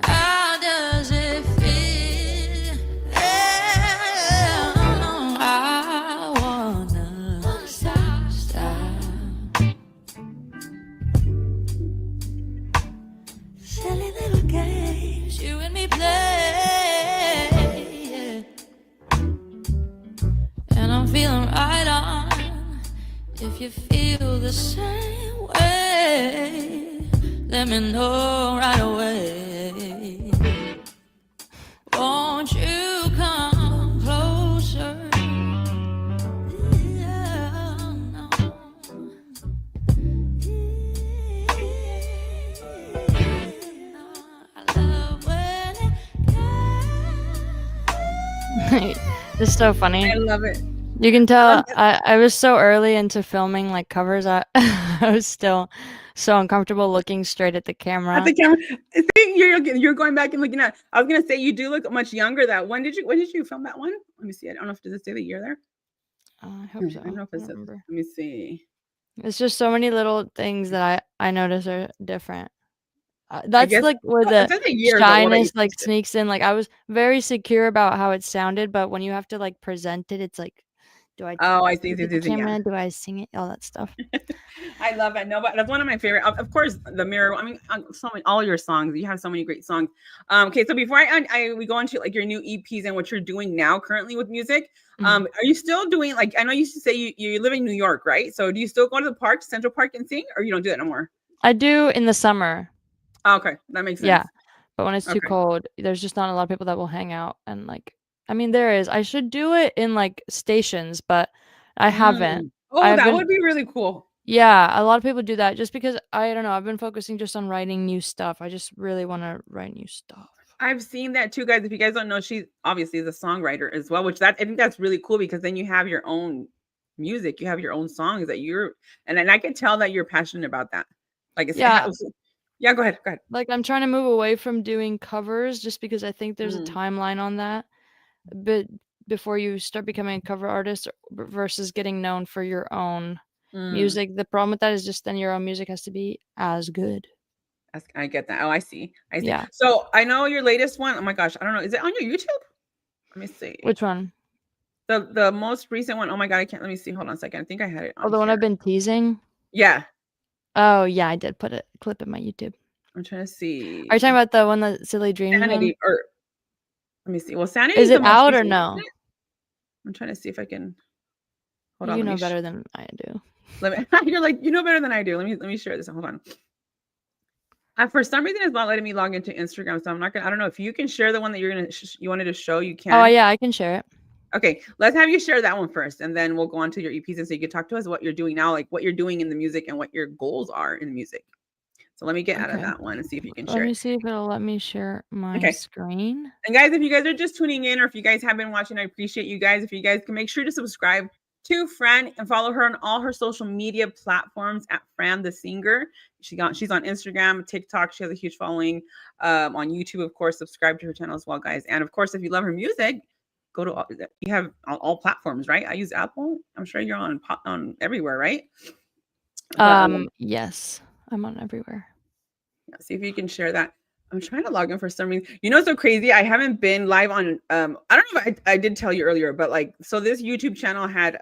How does it feel? I wanna stop. if you feel the same way. Let me know right away. Won't you come closer? Yeah, no. I love when it It's so funny. I love it. You can tell I was so early into filming like covers. I was still so uncomfortable looking straight at the camera. At the camera. See, you're going back and looking at. I was gonna say you do look much younger. That when did you film that one? Let me see. I don't know if does it say the year there. I hope so. I don't know if it says. Remember. Let me see. It's just so many little things that I notice are different. That's guess- like where it the says a year ago what you shyness like posted. sneaks in. Like I was very secure about how it sounded, but when you have to like present it, it's like, do I Oh, I see. look at the camera? Do I sing it? All that stuff. I love it. No, but that's one of my favorite. Of course, the mirror. I mean, so many, all your songs. You have so many great songs. Okay, so before we go into like your new EPs and what you're doing now currently with music. Are you still doing like I know you used to say you live in New York, right? So do you still go to the park, Central Park, and sing, or you don't do that no more? I do in the summer. Oh, okay, that makes sense. Yeah, but when it's too Okay. cold, there's just not a lot of people that will hang out and like. I mean, there is. I should do it in like stations, but I haven't. Oh, I've that been- would be really cool. Yeah, a lot of people do that just because I don't know. I've been focusing just on writing new stuff. I just really want to write new stuff. I've seen that too, guys. If you guys don't know, she obviously is a songwriter as well, which I think that's really cool because then you have your own music, you have your own songs that and I can tell that you're passionate about that. Like it's Yeah. Yeah, go ahead. Like I'm trying to move away from doing covers just because I think there's a timeline on that. But before you start becoming a cover artist versus getting known for your own music, the problem with that is just then your own music has to be as good. I get that. Oh, I see. Yeah. So I know your latest one. Oh my gosh, I don't know. Is it on your YouTube? Let me see. Which one? The most recent one. Oh my god, I can't. Let me see. Hold on a second. I think I had it. Oh, the one I've been teasing. Yeah. Oh yeah, I did put a clip in my YouTube. I'm trying to see. Are you talking about the one that Silly Dreams Sanity? one? Or let me see. Well, Sanity is it out or no? I'm trying to see if I can. Hold on. You know better than I do. You're like you know better than I do. Let me share this. Hold on. For some reason, it's not letting me log into Instagram, so I'm not gonna. I don't know if you can share the one that you wanted to show. You can. Oh yeah, I can share it. Okay, let's have you share that one first, and then we'll go on to your EPs, and so you can talk to us what you're doing now, like what you're doing in the music and what your goals are in music. So let me get out of that one and see if you can share. Let me see if it'll let me share my screen. And guys, if you guys are just tuning in, or if you guys have been watching, I appreciate you guys. If you guys can make sure to subscribe to Fran and follow her on all her social media platforms at Fran the Singer. She's on Instagram, TikTok. She has a huge following on YouTube. Of course, subscribe to her channel as well, guys. And of course, if you love her music, go to you have all platforms, right? I use Apple. I'm sure you're on everywhere, right? Yes, I'm on everywhere. Yeah, see if you can share that. I'm trying to log in for some reason. You know, it's so crazy. I haven't been live on. I don't know if I did tell you earlier, but like, so this YouTube channel had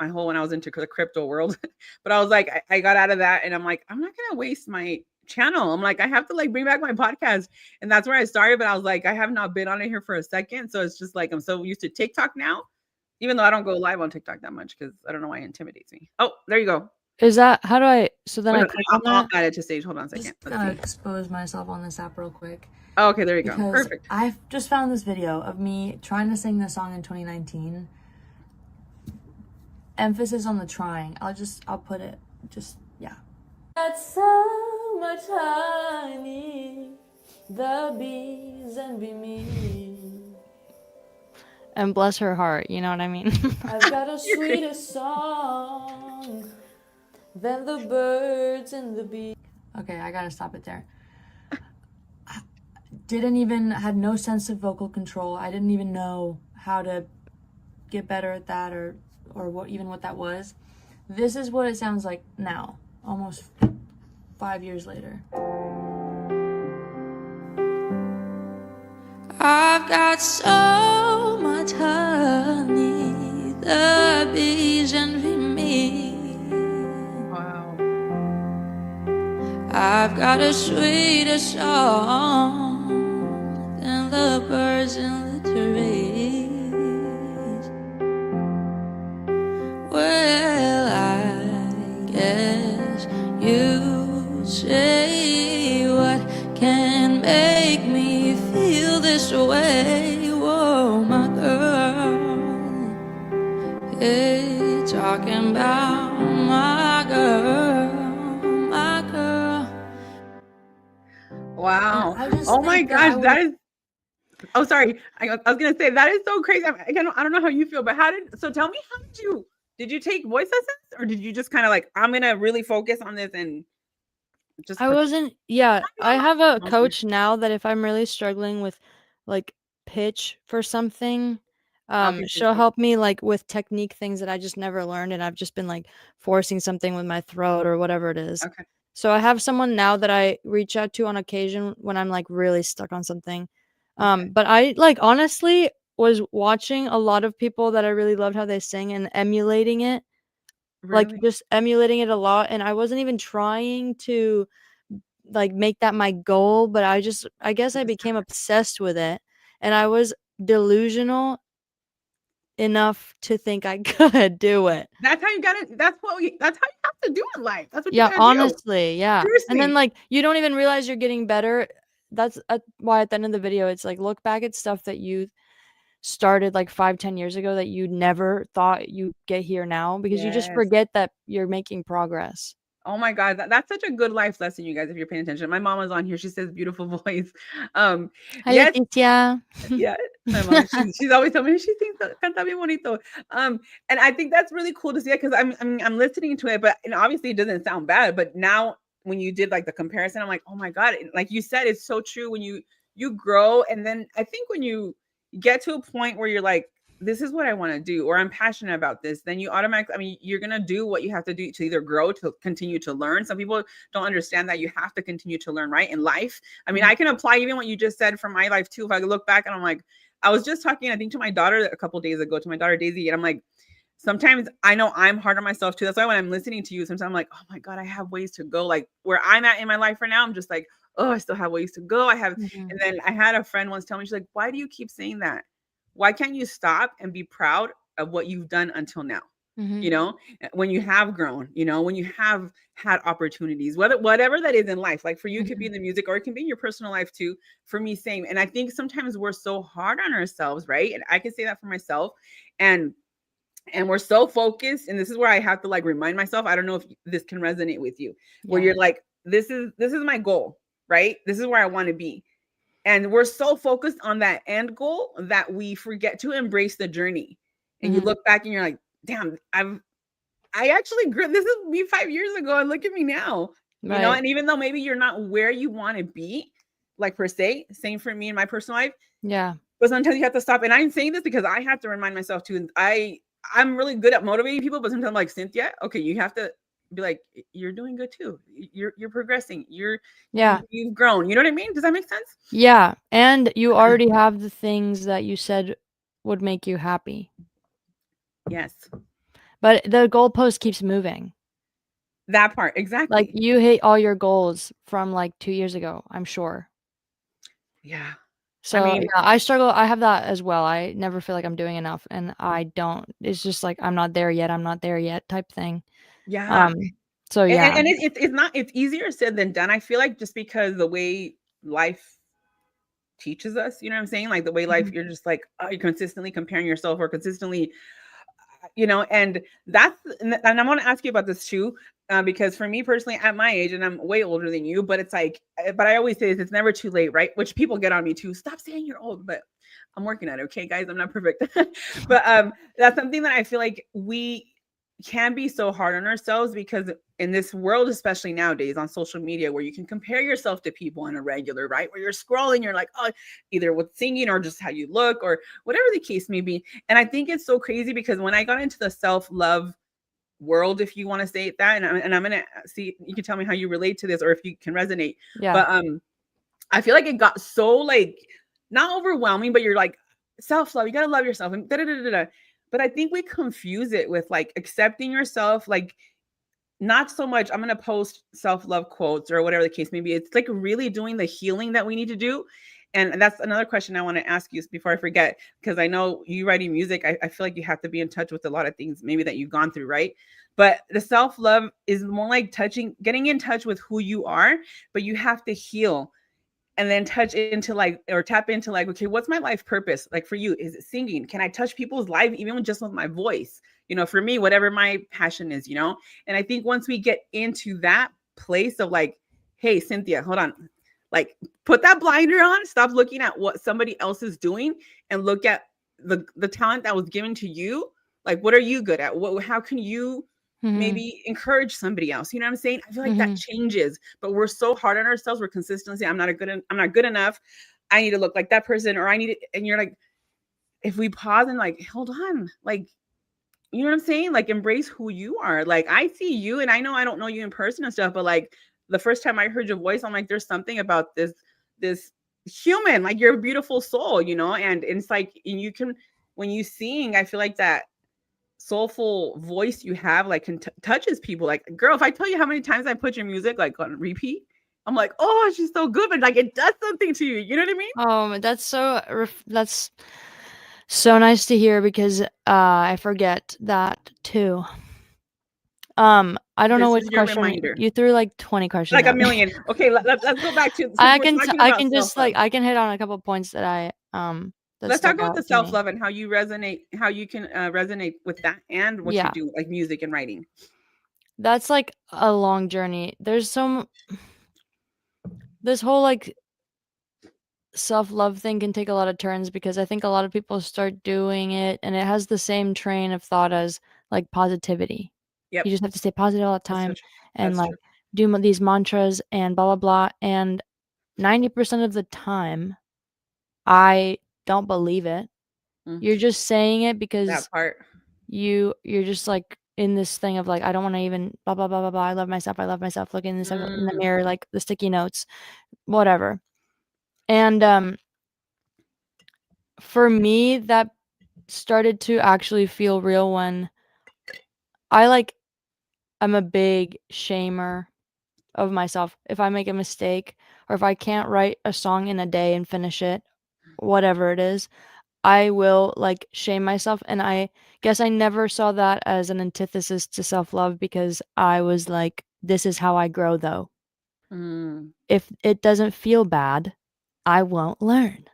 my whole when I was into the crypto world, but I was like, I got out of that, and I'm like, I'm not gonna waste my channel. I'm like, I have to like bring back my podcast, and that's where I started. But I was like, I have not been on it here for a second, so it's just like I'm so used to TikTok now, even though I don't go live on TikTok that much because I don't know why it intimidates me. Oh, there you go. Is that how do I? So then I click on that. I'll add it to stage. Hold on a second. Just gonna expose myself on this app real quick. Oh, okay, there you go. Perfect. I just found this video of me trying to sing this song in 2019. Emphasis on the trying. I'll put it. Yeah. Got so much honey, the bees envy me. And bless her heart, you know what I mean? I've got a sweeter song than the birds and the bees. Okay, I gotta stop it there. Had no sense of vocal control. I didn't even know how to get better at that or what that was. This is what it sounds like now, almost 5 years later. I've got so much honey, the bees envy me. Wow. I've got a sweeter song than the birds in the trees. Well, I about my girl. Wow. I just Oh my think that I gosh, would- that is. Oh, sorry. I was gonna say that is so crazy. I don't know how you feel, but so tell me, how did you take voice lessons, or did you just kind of like, I'm gonna really focus on this and just I wasn't yeah, I have a Okay. coach now that if I'm really struggling with, like, pitch for something, Okay, she'll so- help me, like, with technique things that I just never learned, and I've just been, like, forcing something with my throat or whatever it is. okay. So I have someone now that I reach out to on occasion when I'm, like, really stuck on something. Okay. But I, like, honestly was watching a lot of people that I really loved how they sing and emulating it, like, Really? just emulating it a lot, and I wasn't even trying to like make that my goal, but I guess I became obsessed with it, and I was delusional enough to think I could do it. That's how you gotta. That's how you have to do in life. That's what you Yeah, gotta do. honestly, yeah. And then Seriously. like you don't even realize you're getting better. That's why at the end of the video it's like look back at stuff that you started like 5-10 years ago that you never thought you'd get here now because you just Yes. forget that you're making progress. Oh my God, that's such a good life lesson, you guys, if you're paying attention. My mom was on here. She says beautiful voice. Um, Hi, yes, Leticia. yeah. My mom, she's always telling me she thinks canta bien bonito. And I think that's really cool to see it because I'm listening to it, but and obviously it doesn't sound bad. But now when you did like the comparison, I'm like, oh my God, like you said, it's so true when you grow, and then I think when you get to a point where you're like, this is what I want to do, or I'm passionate about this, then you automatically, I mean, you're going to do what you have to do to either grow, to continue to learn. Some people don't understand that you have to continue to learn, right? In life. I mean, I can apply even what you just said from my life too. If I look back and I'm like, I was just talking, I think to my daughter a couple days ago, to my daughter Daisy, and I'm like, sometimes I know I'm hard on myself too. That's why when I'm listening to you, sometimes I'm like, oh my God, I have ways to go. Like where I'm at in my life right now, I'm just like, oh, I still have ways to go. And then I had a friend once tell me, she's like, why do you keep saying that? Why can't you stop and be proud of what you've done until now? You know, when you have grown, you know, when you have had opportunities, whatever that is in life, like for you, it could be in the music or it can be in your personal life too. For me, same. And I think sometimes we're so hard on ourselves, right? And I can say that for myself. And we're so focused, and this is where I have to like remind myself, I don't know if this can resonate with you, where you're like, this is my goal, right? This is where I want to be. And we're so focused on that end goal that we forget to embrace the journey. And you look back and you're like, damn, I actually grew. This is me 5 years ago, and look at me now. You know, and even though maybe you're not where you want to be, like per se, same for me in my personal life. Yeah. But sometimes you have to stop. And I'm saying this because I have to remind myself too. I'm really good at motivating people, but sometimes I'm like, Cinthia, okay, you have to be like, you're doing good too. You're progressing. You've grown. You know what I mean? Does that make sense? Yeah. And you already have the things that you said would make you happy. Yes. But the goalpost keeps moving. That part, exactly. Like you hit all your goals from like 2 years ago, I'm sure. Yeah. So I mean, yeah, I struggle. I have that as well. I never feel like I'm doing enough, and I don't. It's just like I'm not there yet. I'm not there yet type thing. yeah. So yeah. And it's easier said than done. I feel like just because the way life teaches us, you know what I'm saying? Like the way life, you're just like, oh, you're consistently comparing yourself or consistently, you know, and I want to ask you about this too, because for me personally, at my age, and I'm way older than you, but it's like, but I always say this, it's never too late, right? Which people get on me too. Stop saying you're old, but I'm working at it. Okay, guys, I'm not perfect. But that's something that I feel like we can be so hard on ourselves, because in this world, especially nowadays on social media, where you can compare yourself to people on a regular, right? Where you're scrolling, you're like, oh, either with singing or just how you look or whatever the case may be. And I think it's so crazy because when I got into the self-love world, if you want to say it that, and I'm gonna see, you can tell me how you relate to this or if you can resonate. Yeah. But I feel like it got so like not overwhelming, but you're like, self-love, you gotta love yourself and da da da da. But I think we confuse it with like accepting yourself, like not so much I'm going to post self-love quotes or whatever the case may be. It's like really doing the healing that we need to do. And that's another question I want to ask you before I forget, because I know you writing music, I feel like you have to be in touch with a lot of things maybe that you've gone through, right? But the self-love is more like getting in touch with who you are, but you have to heal and then touch into like, or tap into like, okay, what's my life purpose? Like for you, is it singing? Can I touch people's life even just with my voice? For me, whatever my passion is, and I think once we get into that place of like, hey, Cinthia, hold on, like put that blinder on, stop looking at what somebody else is doing and look at the talent that was given to you. Like, what are you good at? How can you maybe encourage somebody else? You know what I'm saying? I feel like that changes, but we're so hard on ourselves. We're consistently saying, I'm not good enough. I need to look like that person, or I need it. And you're like, if we pause and like, hold on, like, you know what I'm saying? Like, embrace who you are. Like, I see you, and I know I don't know you in person and stuff, but like the first time I heard your voice, I'm like, there's something about this human, like you're a beautiful soul, and it's like, and you can, when you sing, I feel like that soulful voice you have like touches people. Like, girl, if I tell you how many times I put your music like on repeat, I'm like, oh, she's so good, but like it does something to you. You know what I mean? That's so nice to hear, because I forget that too. I don't know This which is your question reminder. you threw, like 20 questions Like a at me. million. Okay, let's go back to. I can just like, I can hit on a couple points that I that let's talk stuck about out the to me. self-love and how you resonate, how you can resonate with that and what you do, like music and writing. That's like a long journey. There's this whole like self-love thing can take a lot of turns, because I think a lot of people start doing it and it has the same train of thought as like positivity. Yep. You just have to stay positive all the time and like true. do these mantras and blah blah blah, and 90% of the time I don't believe it. You're just saying it because that part. you're just like in this thing of like, I don't want to even blah blah blah blah blah. I love myself. Looking in the mirror, like the sticky notes, whatever. And for me, that started to actually feel real when I'm a big shamer of myself. If I make a mistake, or if I can't write a song in a day and finish it, whatever it is, I will like shame myself. And I guess I never saw that as an antithesis to self-love, because I was like, this is how I grow though. If it doesn't feel bad, I won't learn.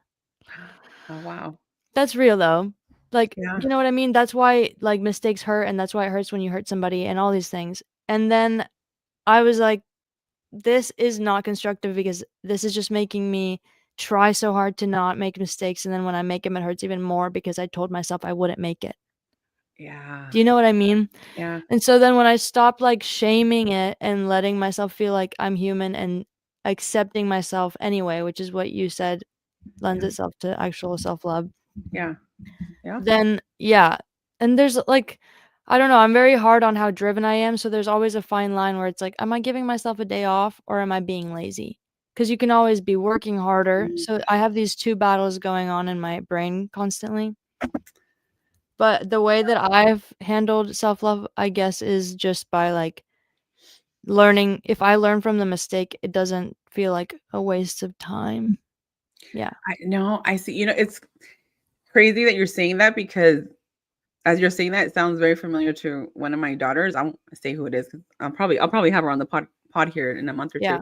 Oh, wow. That's real though. Like, Yeah. you know what I mean? That's why like mistakes hurt, and that's why it hurts when you hurt somebody and all these things. And then I was like, this is not constructive, because this is just making me try so hard to not make mistakes, and then when I make them, it hurts even more because I told myself I wouldn't make it. Yeah. Do you know what I mean? Yeah. And so then when I stopped like shaming it and letting myself feel like I'm human and accepting myself anyway, which is what you said lends itself to actual self-love. Yeah. Yeah. Then yeah. And there's like, I don't know, I'm very hard on how driven I am, so there's always a fine line where it's like, am I giving myself a day off, or am I being lazy? Because you can always be working harder. So I have these two battles going on in my brain constantly. But the way that I've handled self-love, I guess, is just by like learning. If I learn from the mistake, it doesn't feel like a waste of time. Yeah. I know. I see. It's crazy that you're saying that, because as you're saying that, it sounds very familiar to one of my daughters. I won't say who it is, 'cause I'll probably have her on the pod here in a month or two.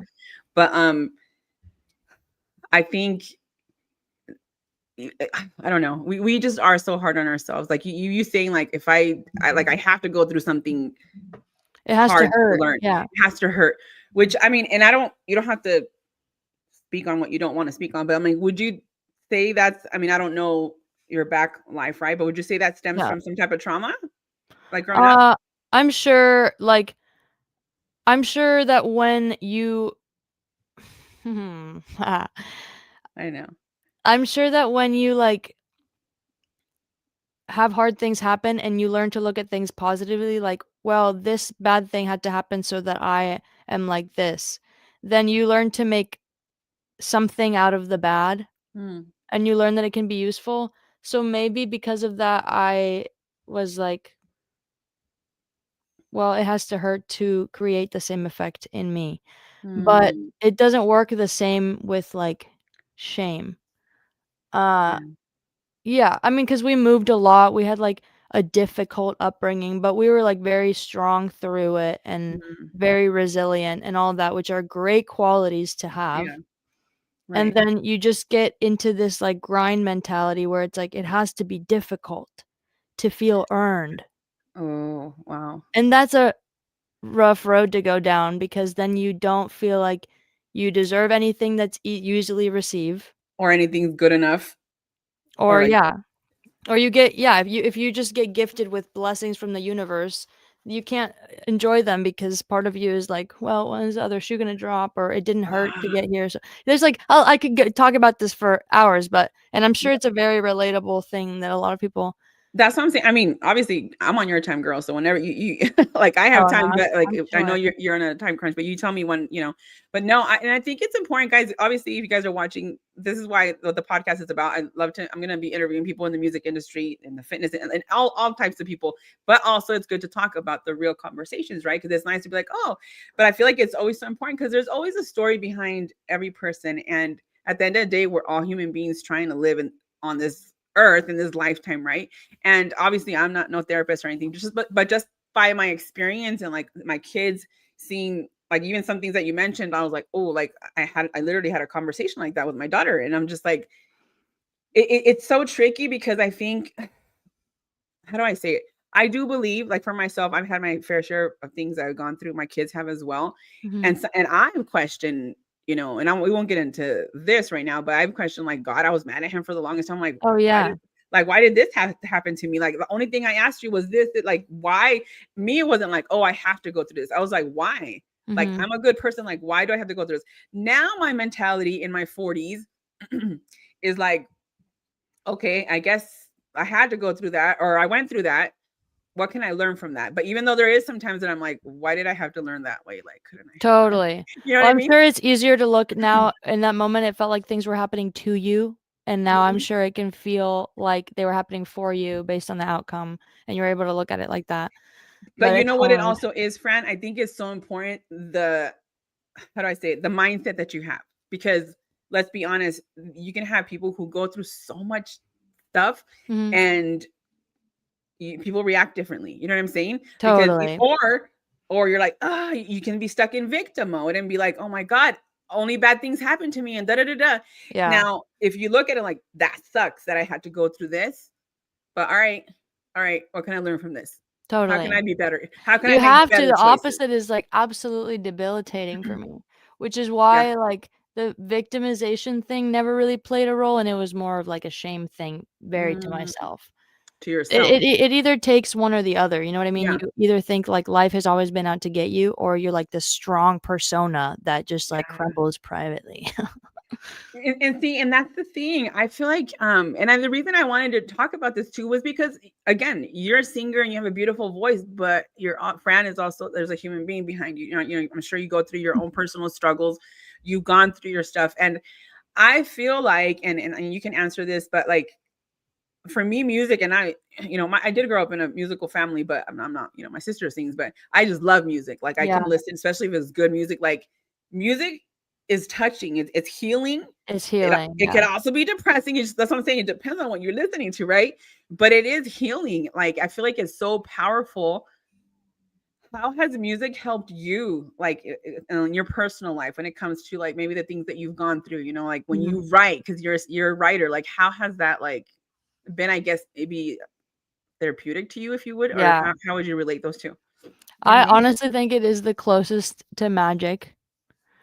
But I think, I don't know. We just are so hard on ourselves. Like you saying, like, if I have to go through something, it has hard to hurt. to learn. Yeah. It has to hurt. Which, I mean, and you don't have to speak on what you don't want to speak on, but I mean, would you say that's, I mean, I don't know your back life, right? But would you say that stems from some type of trauma? Like growing up? I'm sure that when you I know. I'm sure that when you like have hard things happen and you learn to look at things positively, like, well, this bad thing had to happen so that I am like this, then you learn to make something out of the bad, and you learn that it can be useful. So maybe because of that, I was like, well, it has to hurt to create the same effect in me. But it doesn't work the same with like shame. Yeah, I mean, because we moved a lot. We had like a difficult upbringing, but we were like very strong through it and very resilient and all of that, which are great qualities to have. Yeah. And Right. then you just get into this like grind mentality where it's like it has to be difficult to feel earned. Oh, wow. And that's a rough road to go down because then you don't feel like you deserve anything that's usually receive. Or anything's good enough. Or like yeah. Or you get if you just get gifted with blessings from the universe, you can't enjoy them because part of you is like, well, when is the other shoe gonna drop? Or it didn't hurt to get here. So there's like I could talk about this for hours, and I'm sure it's a very relatable thing that a lot of people. That's what I'm saying. I mean, obviously, I'm on your time, girl. So whenever you like, I have Oh, no, time, but like, I'm I know sure. you're on a time crunch, but you tell me when, But no, and I think it's important, guys. Obviously, if you guys are watching, this is why the podcast is about. I'm gonna be interviewing people in the music industry and the fitness and all types of people. But also, it's good to talk about the real conversations, right? Because it's nice to be like, oh, but I feel like it's always so important because there's always a story behind every person, and at the end of the day, we're all human beings trying to live on this earth in this lifetime, right? And obviously I'm not no therapist or anything, but just by my experience and like my kids seeing like even some things that you mentioned, I was like, oh, like I literally had a conversation like that with my daughter. And I'm just like, it's so tricky because I think, how do I say it? I do believe, like for myself, I've had my fair share of things I've gone through. My kids have as well, Mhm. and I've questioned, we won't get into this right now, but I've questioned like God. I was mad at him for the longest time. Like, Oh, yeah. why did this have to happen to me? Like the only thing I asked you was this, like why me? It wasn't like, oh, I have to go through this. I was like, why? Like Mhm. I'm a good person. Like why do I have to go through this? Now my mentality in my 40s is like, okay, I guess I had to go through that, or I went through that. What can I learn from that? But even though there is sometimes that I'm like, why did I have to learn that way? Like, couldn't I have learned? Totally. You know what Well, I I'm mean? sure it's easier to look now. In that moment, it felt like things were happening to you, and now I'm Mhm. sure it can feel like they were happening for you based on the outcome, and you're able to look at it like that. But But you it's know what it hard. also is, Fran? I think it's so important how do I say it? The mindset that you have. Because let's be honest, you can have people who go through so much stuff Mhm. and people react differently. You know what I'm saying? Because Totally. or you're like, you can be stuck in victim mode and be like, oh my God, only bad things happen to me and da da da da. Yeah. Now, if you look at it like that sucks that I had to go through this, but all right, what can I learn from this? How can I Totally. be better? How can I You make have to. better The choices? opposite is, like, absolutely debilitating for me, which is why, Yeah, like, the victimization thing never really played a role, and it was more of, like, a shame thing buried to mm, myself. to It yourself. it it either takes one or the other, you know what I mean? Yeah, You either think, like, life has always been out to get you, or you're, like, this strong persona that just, like, yeah. crumbles privately. And see, and that's the thing. I feel like, the reason I wanted to talk about this too was because, again, you're a singer and you have a beautiful voice, but your aunt Fran is also there's a human being behind you. I'm sure you go through your own personal struggles. You've gone through your stuff, and I feel like, and you can answer this, but like for me, music, and I did grow up in a musical family, but I'm not, my sister sings, but I just love music. Like I Yeah, can listen, especially if it's good music. Like music is touching. It's healing. it's It healing, it yeah. can also be depressing. That's what I'm saying. It depends on what you're listening to, right? But it is healing. Like I feel like it's so powerful. How has music helped you, like in your personal life, when it comes to like maybe the things that you've gone through? Like when Mhm. you write, because you're a writer. Like how has that like been? I guess maybe therapeutic to you, if you would, or Yeah. how would you relate those two? You know what I I mean? honestly think it is the closest to magic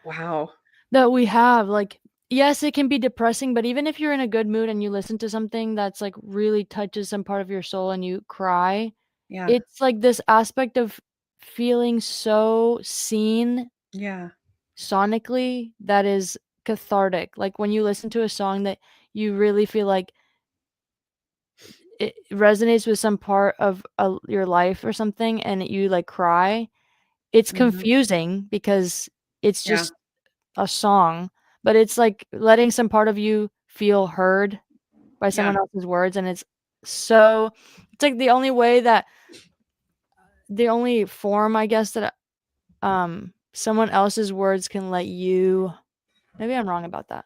Wow. that we have, like, yes, it can be depressing, but even if you're in a good mood and you listen to something that's, like, really touches some part of your soul and you cry, Yeah. it's, like, this aspect of feeling so seen Yeah. sonically that is cathartic, like, when you listen to a song that you really feel like it resonates with some part of, your life or something and you, like, cry, it's Hmm. confusing because it's Yeah. just a song, but it's, like, letting some part of you feel heard by Yeah. someone else's words, and it's, like, the only form, I guess, that, someone else's words can let you maybe I'm wrong about that,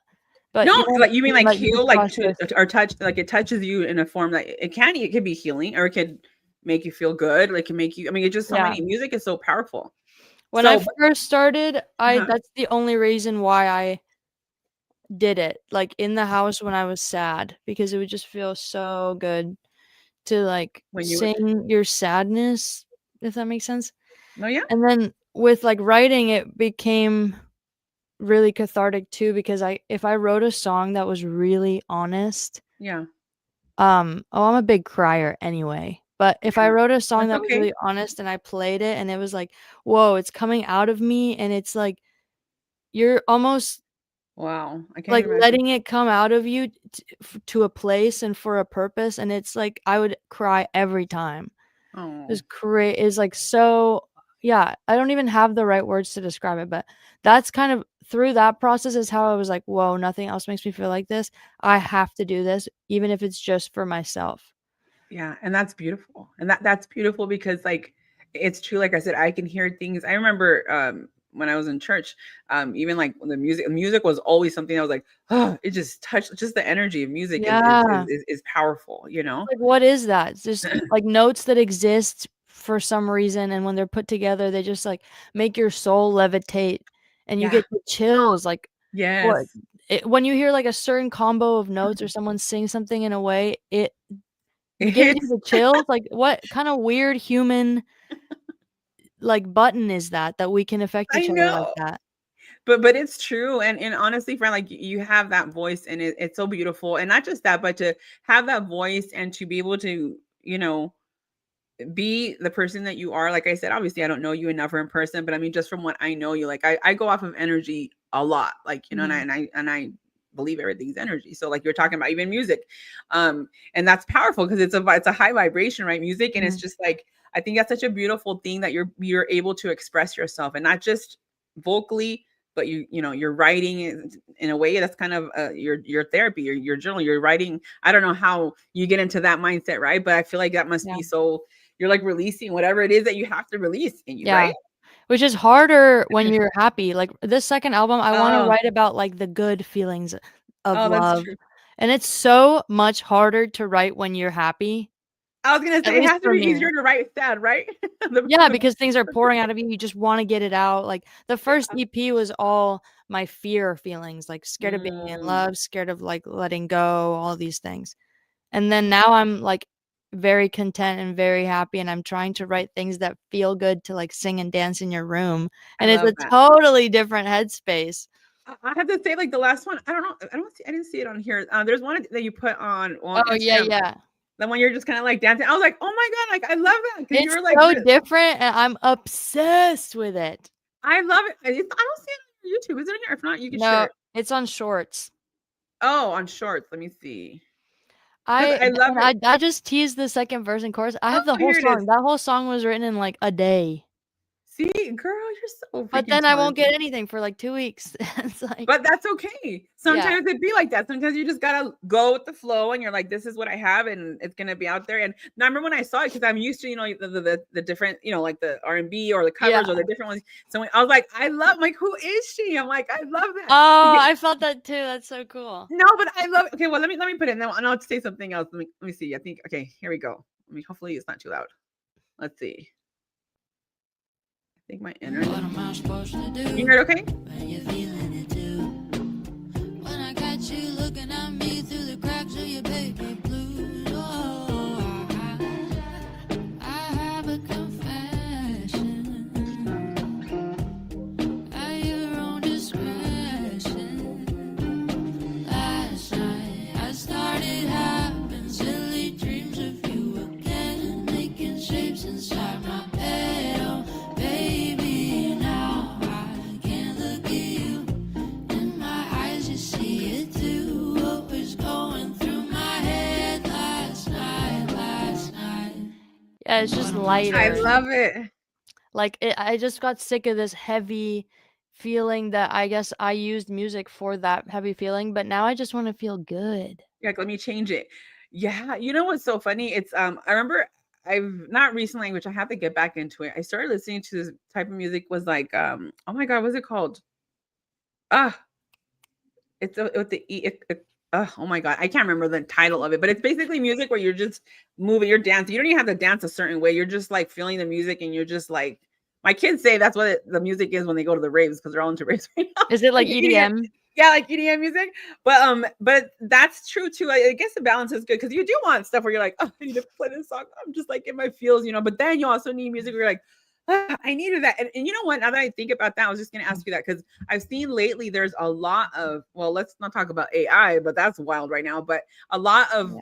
but No, you know what like I you mean mean, like like, you heal, like to process. or touch, like it touches you in a form that it could be healing, or it could make you feel good, like it can make you. I mean, it's just so Yeah. many. Music is so powerful. When I So, first started, I uh-huh. that's the only reason why I did it like in the house when I was sad, because it would just feel so good to like When you would, sing your sadness, if that makes sense. no, yeah, And then with like writing, it became really cathartic too, because if I wrote a song that was really honest, yeah, I'm a big crier anyway. But if I yeah. wrote a song That's that was okay. really honest and I played it and it was like, whoa, it's coming out of me, and it's like you're almost Wow, I can't like even imagine. letting it come out of you to a place and for a purpose, and it's like I would cry every time. Oh, Is like so, yeah, I don't even have the right words to describe it, but that's kind of through that process is how I was like, "Whoa, nothing else makes me feel like this. I have to do this, even if it's just for myself." yeah, and that's beautiful. And that's beautiful because like it's true. Like I said, I can hear things. I remember when I was in church, even like the music was always something that was like, oh, it just touched just the energy of music Yeah. is powerful, you know? Like, what is that? It's just, like, notes that exist for some reason, and when they're put together, they just, like, make your soul levitate, and you Yeah. get the chills, like, what Yes. when you hear, like, a certain combo of notes or someone sing something in a way, it It gives you hits. the chills, like, what kinda weird human, like, button is that we can affect I each other like know. that? But it's true, and honestly, friend, like you have that voice, and it's so beautiful, and not just that, but to have that voice and to be able to, you know, be the person that you are. Like I said, obviously, I don't know you enough or in person, but I mean, just from what I know you, like I go off of energy a lot, like you know, Mhm. and I believe everything's energy. So like you're talking about even music, and that's powerful because it's a high vibration, right? Music, and it's Mhm. just like I think that's such a beautiful thing that you're able to express yourself, and not just vocally, but you know you're writing in a way that's kind of your therapy, your journal, you're writing. I don't know how you get into that mindset, right? But I feel like that must Yeah. be so you're like releasing whatever it is that you have to release in you, Yeah. right? Which is harder when you're happy. Like, this second album, I wanna Oh, write about, like, the good feelings of oh, that's love, true. and it's so much harder to write when you're happy, I was gonna at say it least has to for be me. easier to write sad, right? Yeah, because things are pouring out of you, you just wanna get it out. Like, the first Yeah. EP was all my fear feelings, like, scared of being in Mm, love, scared of, like, letting go, all these things. And then now I'm, like, very content and very happy, and I'm trying to write things that feel good to, like, sing and dance in your room, I and it's a love that. totally different headspace. I have to say, like the last one, I don't know, I didn't see it on here. There's one that you put on Oh, yeah, Instagram. yeah. The one you're just kind of like dancing. I was like, oh my god, like I love that because you It's were like, so different, and I'm obsessed with it. I love it. I don't see it on YouTube. Is it on here? If not, you can share No, it. it's on Shorts. Oh, on Shorts. Let me see. Because I I love and it. I just teased the second verse and chorus. I Oh, have the whole here it is. song. That whole song was written in, like, a day, See, girl, you're so but freaking then I won't talented. get anything for, like, 2 weeks. It's like, But that's okay. yeah, Sometimes it be like that. Sometimes you just gotta go with the flow, and you're like, "This is what I have, and it's gonna be out there." And now I remember when I saw it because I'm used to, you know, the different, you know, like the R&B or the yeah. covers or the different ones. So when, I was like, "I love." I'm like, "Who is she?" I'm like, "I love that." Oh, Because, I felt that too, that's so cool. no, but I love. Okay, well, let me put it, and I'll say something else. Let me see. I think okay, here we go. Let me. Hopefully, it's not too loud. Let's see. I think my internet. What am I supposed to do You heard okay? when you're feeling it too? When I catch you looking at me through the cracks of your baby blues. Oh, I have a confession at your own discretion. Last night I started having silly dreams of you again, making shapes inside my bed. Oh, baby, now I can't look at you in my eyes, you see it too. What was going through my head last night? Yeah, it's just I lighter. love it. Like, I just got sick of this heavy feeling that I guess I used music for that heavy feeling, but now I just wanna feel good. Yeah, like, let me change it. Yeah, you know what's so funny? It's I remember I've not recently, which I have to get back into it. I started listening to this type of music was like oh my god, what's it called? Ah, it's with the oh my god, I can't remember the title of it, but it's basically music where you're just moving, you're dancing. You don't even have to dance a certain way. You're just like feeling the music, and you're just like my kids say that's what the music is when they go to the raves because they're all into raves right now. Is it like Like EDM. EDM? Yeah, like EDM music. But that's true too. I guess the balance is good because you do want stuff where you're like, oh, I need to play this song. I'm just like in my feels, but then you also need music where you're like, I needed that. And you know what? Now that I think about that, I was just gonna ask you that because I've seen lately there's a lot of, well, let's not talk about AI, but that's wild right now. But a lot of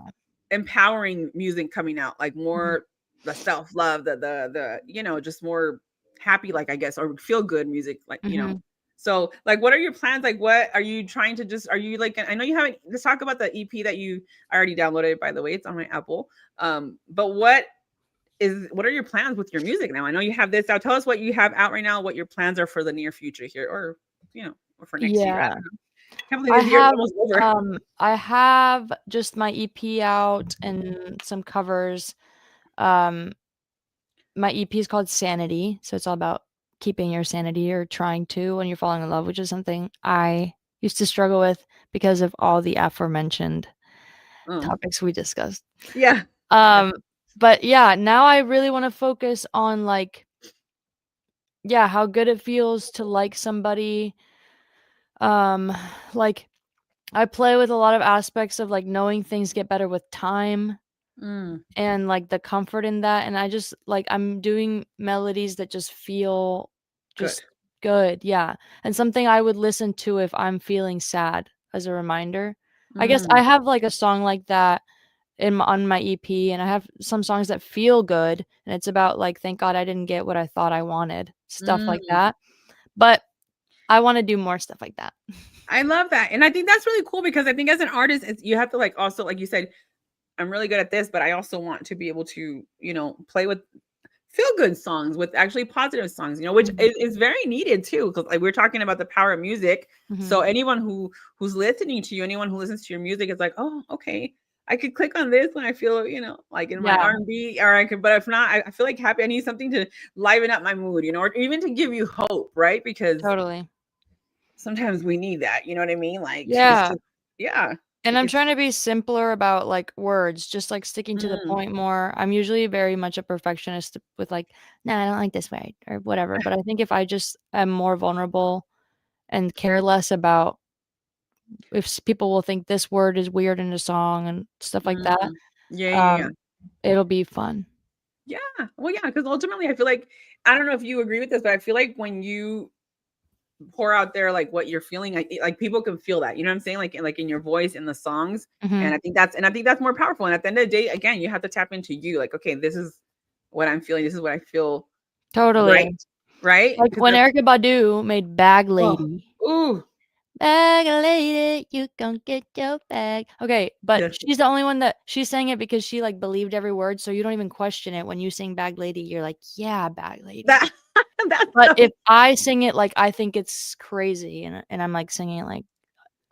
empowering music coming out, like more the self-love, the just more happy, like I guess, or feel good music, like So, like, what are your plans? Like, what are you trying to are you like, I know you haven't, let's talk about the EP that I already downloaded, by the way, it's on my Apple. But what are your plans with your music now? I know you have this out. Tell us what you have out right now, what your plans are for the near future here, or, or for next year. I don't know. Can't believe this year is almost over. I have just my EP out and some covers. My EP is called Sanity. So it's all about keeping your sanity or trying to when you're falling in love, which is something I used to struggle with because of all the aforementioned topics we discussed. Yeah. But yeah, now I really want to focus on like, how good it feels to like somebody. Like I play with a lot of aspects of like knowing things get better with time. And like the comfort in that, and I just like I'm doing melodies that just feel just good, and something I would listen to if I'm feeling sad as a reminder. I guess I have like a song like that on my EP, and I have some songs that feel good, and it's about like thank God I didn't get what I thought I wanted, stuff like that. But I want to do more stuff like that. I love that, and I think that's really cool because I think as an artist, you have to like also, like you said, I'm really good at this, but I also want to be able to, play with feel good songs, with actually positive songs, which is very needed too. Because like we're talking about the power of music. So anyone who's listening to you, anyone who listens to your music is like, oh, okay, I could click on this when I feel, like in my R&B, or I could, but if not, I feel like happy. I need something to liven up my mood, or even to give you hope, right? Because totally. Sometimes we need that, you know what I mean? Like, And I'm trying to be simpler about like words, just like sticking to the point more. I'm usually very much a perfectionist with like, no, I don't like this word or whatever. But I think if I just am more vulnerable and care less about if people will think this word is weird in a song and stuff like that, it'll be fun. Yeah. Well, yeah, because ultimately I feel like, I don't know if you agree with this, but I feel like when you pour out there like what you're feeling, like people can feel that, you know what I'm saying, like in your voice, in the songs. And I think that's more powerful. And at the end of the day, again, you have to tap into you, like, okay, this is what I'm feeling, this is what I feel. Totally. Right, like when Erykah Badu made Bag Lady. Bag lady, you gon' get your bag. Okay, but she's the only one that she sang it because she like believed every word, so you don't even question it when you sing Bag Lady. You're like, yeah, Bag Lady. But if I sing it like I think it's crazy, and I'm like singing it like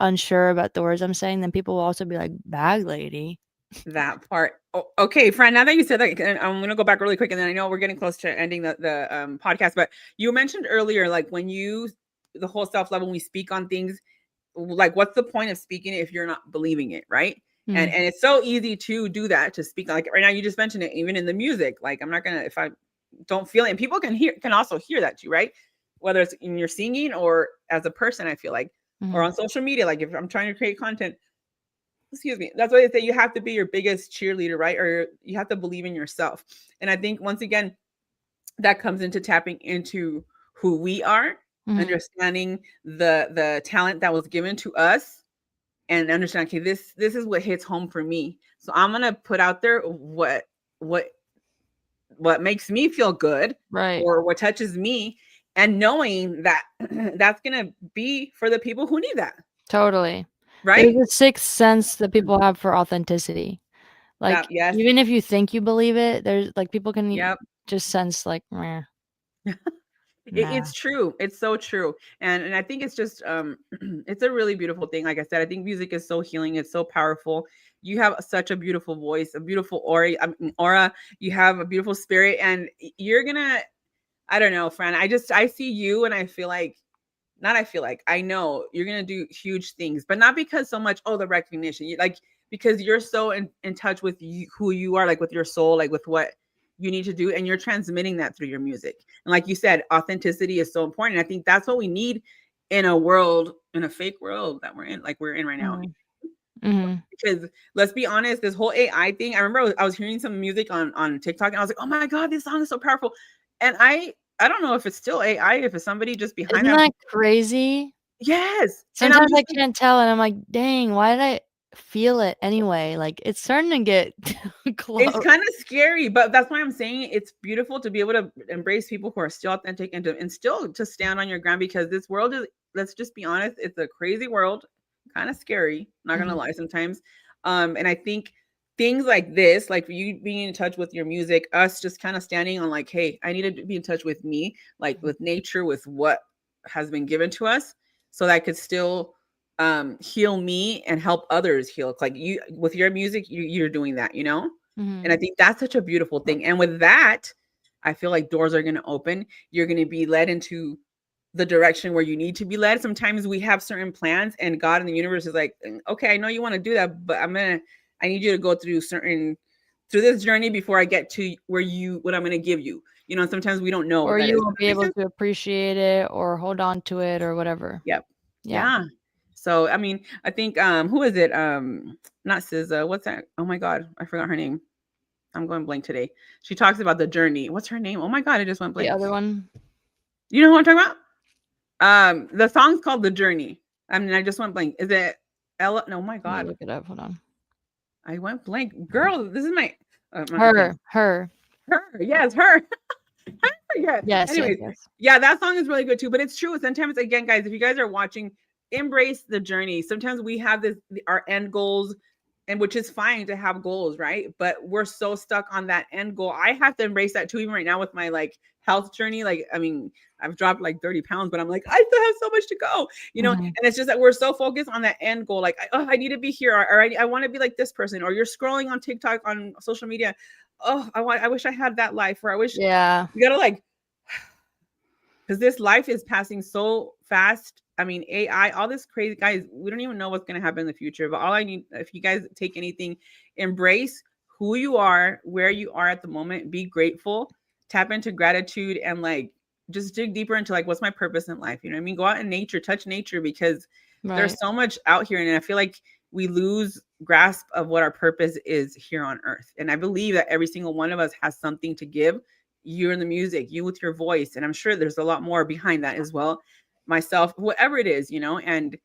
unsure about the words I'm saying, then people will also be like, Bag Lady. That part. Oh, okay, Fran, now that you said that, and I'm gonna go back really quick, and then I know we're getting close to ending the podcast, but you mentioned earlier, like when the whole self-love, when we speak on things, like what's the point of speaking it if you're not believing it, right? And it's so easy to do that, to speak like right now. You just mentioned it, even in the music. Like I'm not gonna, if I don't feel it, and people can also hear that too, right? Whether it's in your singing or as a person, I feel like, or on social media, like if I'm trying to create content, excuse me, that's why they say you have to be your biggest cheerleader, right? Or you have to believe in yourself. And I think once again, that comes into tapping into who we are, understanding the talent that was given to us, and understand, okay, this is what hits home for me. So I'm gonna put out there what makes me feel good, right, or what touches me, and knowing that that's gonna be for the people who need that. Totally. Right. There's a sixth sense that people have for authenticity. Like even if you think you believe it, there's like people can just sense like, meh. It's true. It's so true. And I think it's just it's a really beautiful thing. Like I said, I think music is so healing. It's so powerful. You have such a beautiful voice, a beautiful aura. You have a beautiful spirit, and you're gonna, I don't know, Fran. I see you, and I feel like, I know you're gonna do huge things, but not because so much, the recognition. Because you're so in touch with who you are, like with your soul, like with what you need to do, and you're transmitting that through your music. And like you said, authenticity is so important. I think that's what we need in a world, in a fake world that we're in right now. Because let's be honest, this whole AI thing, I remember I was hearing some music on TikTok and I was like, oh my God, this song is so powerful. And I don't know if it's still AI, if it's somebody just behind Isn't that. that crazy? Yes. And I'm Sometimes I just like, can't tell, and I'm like, dang, why did I feel it anyway? Like, it's starting to get close. it's kind of scary, but that's why I'm saying it's beautiful to be able to embrace people who are still authentic and still to stand on your ground, because this world is, let's just be honest, it's a crazy world, kind of scary, not gonna lie sometimes. And I think things like this, like you being in touch with your music, us just kind of standing on like, hey, I need to be in touch with me, like with nature, with what has been given to us, so that I could still heal me and help others heal. Like you with your music, you're doing that, you know? And I think that's such a beautiful thing. And with that, I feel like doors are going to open. You're going to be led into the direction where you need to be led. Sometimes we have certain plans and God in the universe is like, okay, I know you want to do that, but I need you to go through this journey before I get to what I'm going to give you. You know, sometimes we don't know Or what that you is. won't be able to appreciate it or hold on to it or whatever. Yep. Yeah. So, I mean, I think, who is it? Not SZA. What's that? Oh my God. I forgot her name. I'm going blank today. She talks about the journey. What's her name? Oh my God. I just went blank. The other one. You know who I'm talking about? The song's called The Journey. I mean, I just went blank. Is it Ella? No, my God. Look it up. Hold on. I went blank. Girl, this is my Her. Yes, her. Yeah. Yes, Anyways, yes. yeah, that song is really good too. But it's true. Sometimes, again, guys, if you guys are watching, embrace the journey. Sometimes we have our end goals, and which is fine to have goals, right? But we're so stuck on that end goal. I have to embrace that too, even right now with my like health journey. Like, I mean, I've dropped like 30 pounds, but I'm like, I still have so much to go, you know? And it's just that we're so focused on that end goal. Like, I need to be here, or I want to be like this person, or you're scrolling on TikTok, on social media. Oh, I wish I had that life, or I wish. Yeah. You gotta like, because this life is passing so fast. I mean, AI, all this crazy, guys, we don't even know what's going to happen in the future. But all I need, if you guys take anything, embrace who you are, where you are at the moment, be grateful, tap into gratitude, and like just dig deeper into like, what's my purpose in life? You know what I mean? Go out in nature, touch nature, because there's so much out here. And I feel like we lose grasp of what our purpose is here on earth. And I believe that every single one of us has something to give. You in the music, you with your voice, and I'm sure there's a lot more behind that as well. Myself, whatever it is, you know, and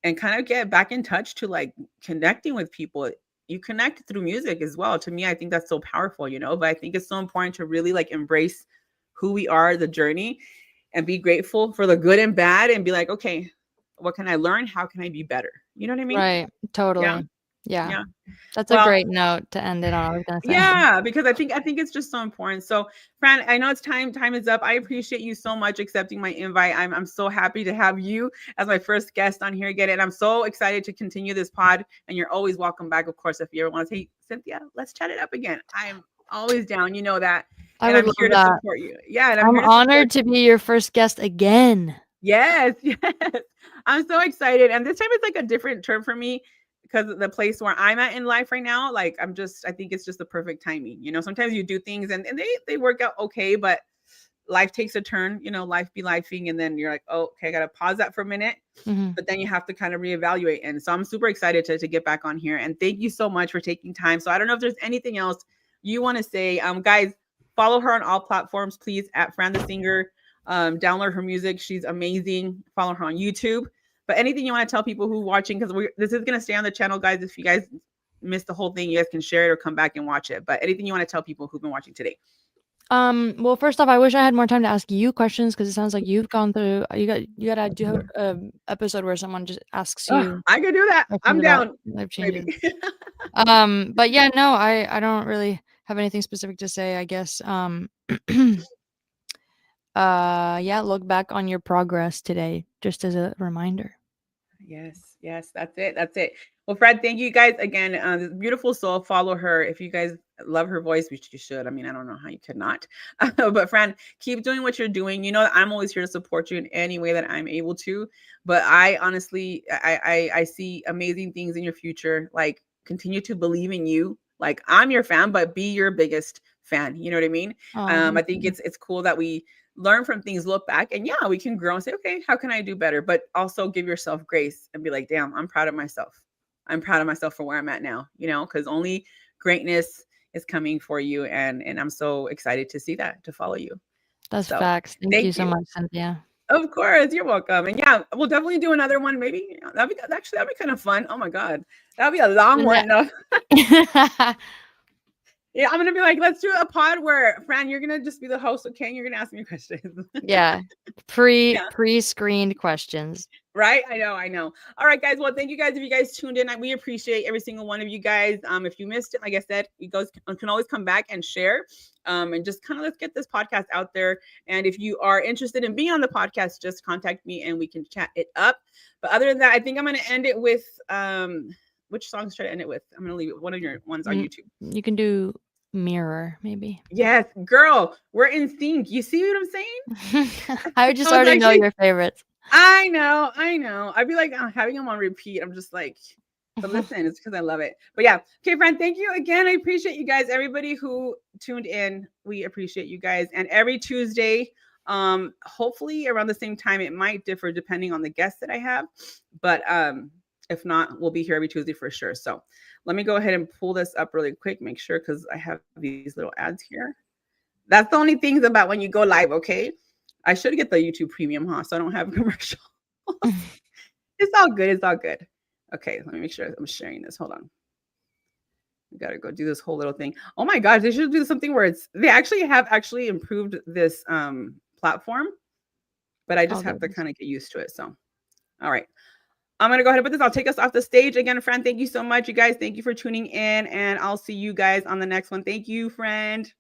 kind of get back in touch to like connecting with people. You connect through music as well. To me, I think that's so powerful, you know. But I think it's so important to really like embrace who we are, the journey, and be grateful for the good and bad, and be like, okay, what can I learn? How can I be better? You know what I mean? Right. Totally. Yeah. That's a great note to end it on. I was gonna say. Yeah, because I think it's just so important. So, Fran, I know it's time is up. I appreciate you so much accepting my invite. I'm so happy to have you as my first guest on here again, and I'm so excited to continue this pod. And you're always welcome back, of course, if you ever want to say, Cinthia, let's chat it up again. I'm always down. You know that. And I'm here to support you. Yeah, and I'm honored to be your first guest again. Yes. I'm so excited. And this time it's like a different term for me, because of the place where I'm at in life right now. Like I think it's just the perfect timing. You know, sometimes you do things and they work out okay, but life takes a turn, you know, life be lifing. And then you're like, oh, okay, I got to pause that for a minute. But then you have to kind of reevaluate. And so I'm super excited to get back on here. And thank you so much for taking time. So I don't know if there's anything else you want to say. Guys, follow her on all platforms, please, at Fran the Singer. Download her music. She's amazing. Follow her on YouTube. But anything you want to tell people who are watching, because this is going to stay on the channel, guys. If you guys missed the whole thing, you guys can share it or come back and watch it. But anything you want to tell people who've been watching today? Well, first off, I wish I had more time to ask you questions, because it sounds like you've gone through. You gotta do an episode where someone just asks you. I could do that. I'm down. Life changes. But yeah, no, I don't really have anything specific to say. I guess. Yeah, look back on your progress today, just as a reminder. Yes, that's it. Well, Fred, thank you guys again. This beautiful soul. Follow her if you guys love her voice, which you should. I mean, I don't know how you could not. But Fran, keep doing what you're doing. You know that I'm always here to support you in any way that I'm able to. But I honestly, I see amazing things in your future. Like, continue to believe in you. Like, I'm your fan, but be your biggest fan. You know what I mean? I think it's cool that we learn from things, look back, and yeah, we can grow and say, okay, how can I do better? But also give yourself grace and be like, damn, I'm proud of myself. I'm proud of myself for where I'm at now, because only greatness is coming for you. And I'm so excited to see that, to follow you. That's So, facts. Thank you so much, Cynthia. Of course, you're welcome. And yeah, we'll definitely do another one. Maybe that'd be kind of fun. Oh my God, that'd be a long one. Yeah, I'm gonna be like, let's do a pod where Fran, you're gonna just be the host, okay? You're gonna ask me questions. Yeah, pre-screened questions. Right? I know. All right, guys. Well, thank you guys. If you guys tuned in, we appreciate every single one of you guys. If you missed it, like I said, you guys can always come back and share. And just kind of let's get this podcast out there. And if you are interested in being on the podcast, just contact me and we can chat it up. But other than that, I think I'm gonna end it with which songs should I end it with? I'm gonna leave it one of your ones on YouTube. You can do Mirror, maybe. Yes, girl, we're in sync. You see what I'm saying? I just already know your favorites. I know. I'd be like having them on repeat. I'm just like, but listen, it's because I love it. But yeah, okay, Fran, thank you again. I appreciate you guys. Everybody who tuned in, we appreciate you guys. And every Tuesday, hopefully around the same time, it might differ depending on the guests that I have. But if not, we'll be here every Tuesday for sure. So let me go ahead and pull this up really quick, make sure, because I have these little ads here. That's the only things about when you go live, okay? I should get the YouTube premium, huh? So I don't have a commercial. It's all good. It's all good. Okay, let me make sure I'm sharing this. Hold on. We got to go do this whole little thing. Oh my gosh, they should do something where they actually improved this platform, but I just have to kind of get used to it. So, all right. I'm going to go ahead and put this. I'll take us off the stage. Again, Fran, thank you so much. You guys, thank you for tuning in, and I'll see you guys on the next one. Thank you, friend.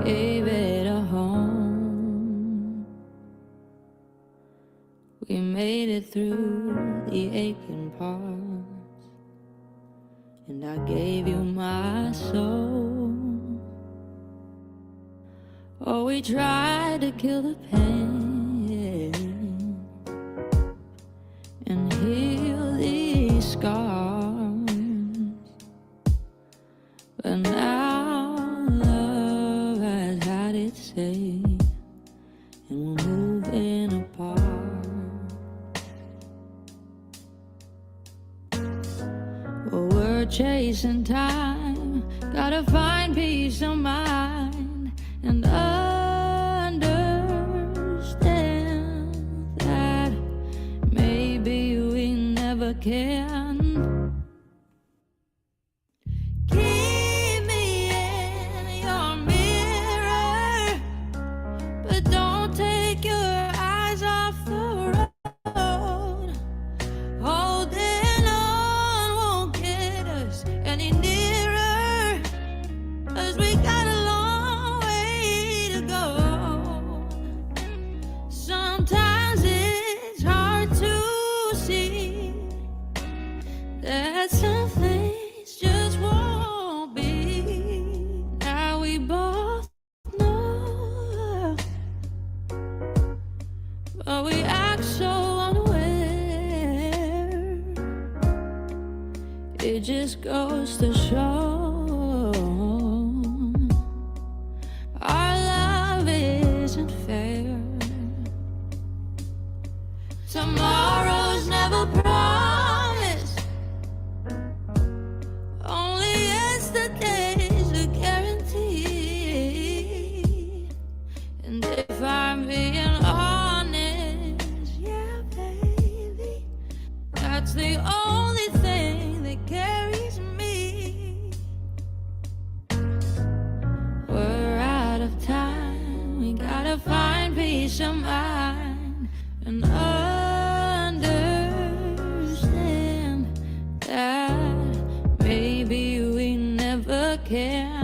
Gave it a home. We made it through the aching parts, and I gave you my soul. Oh, we tried to kill the pain and heal these scars, but now say, and we're moving apart. Well, we're chasing time, gotta find peace of mind and understand that maybe we never can. It just goes to show our love isn't fair. Tomorrow's never promised, only yesterday's a guarantee. And if I'm being honest, yeah, baby, that's the only thing that carries me. We're out of time, we gotta find peace of mind and understand that maybe we never can.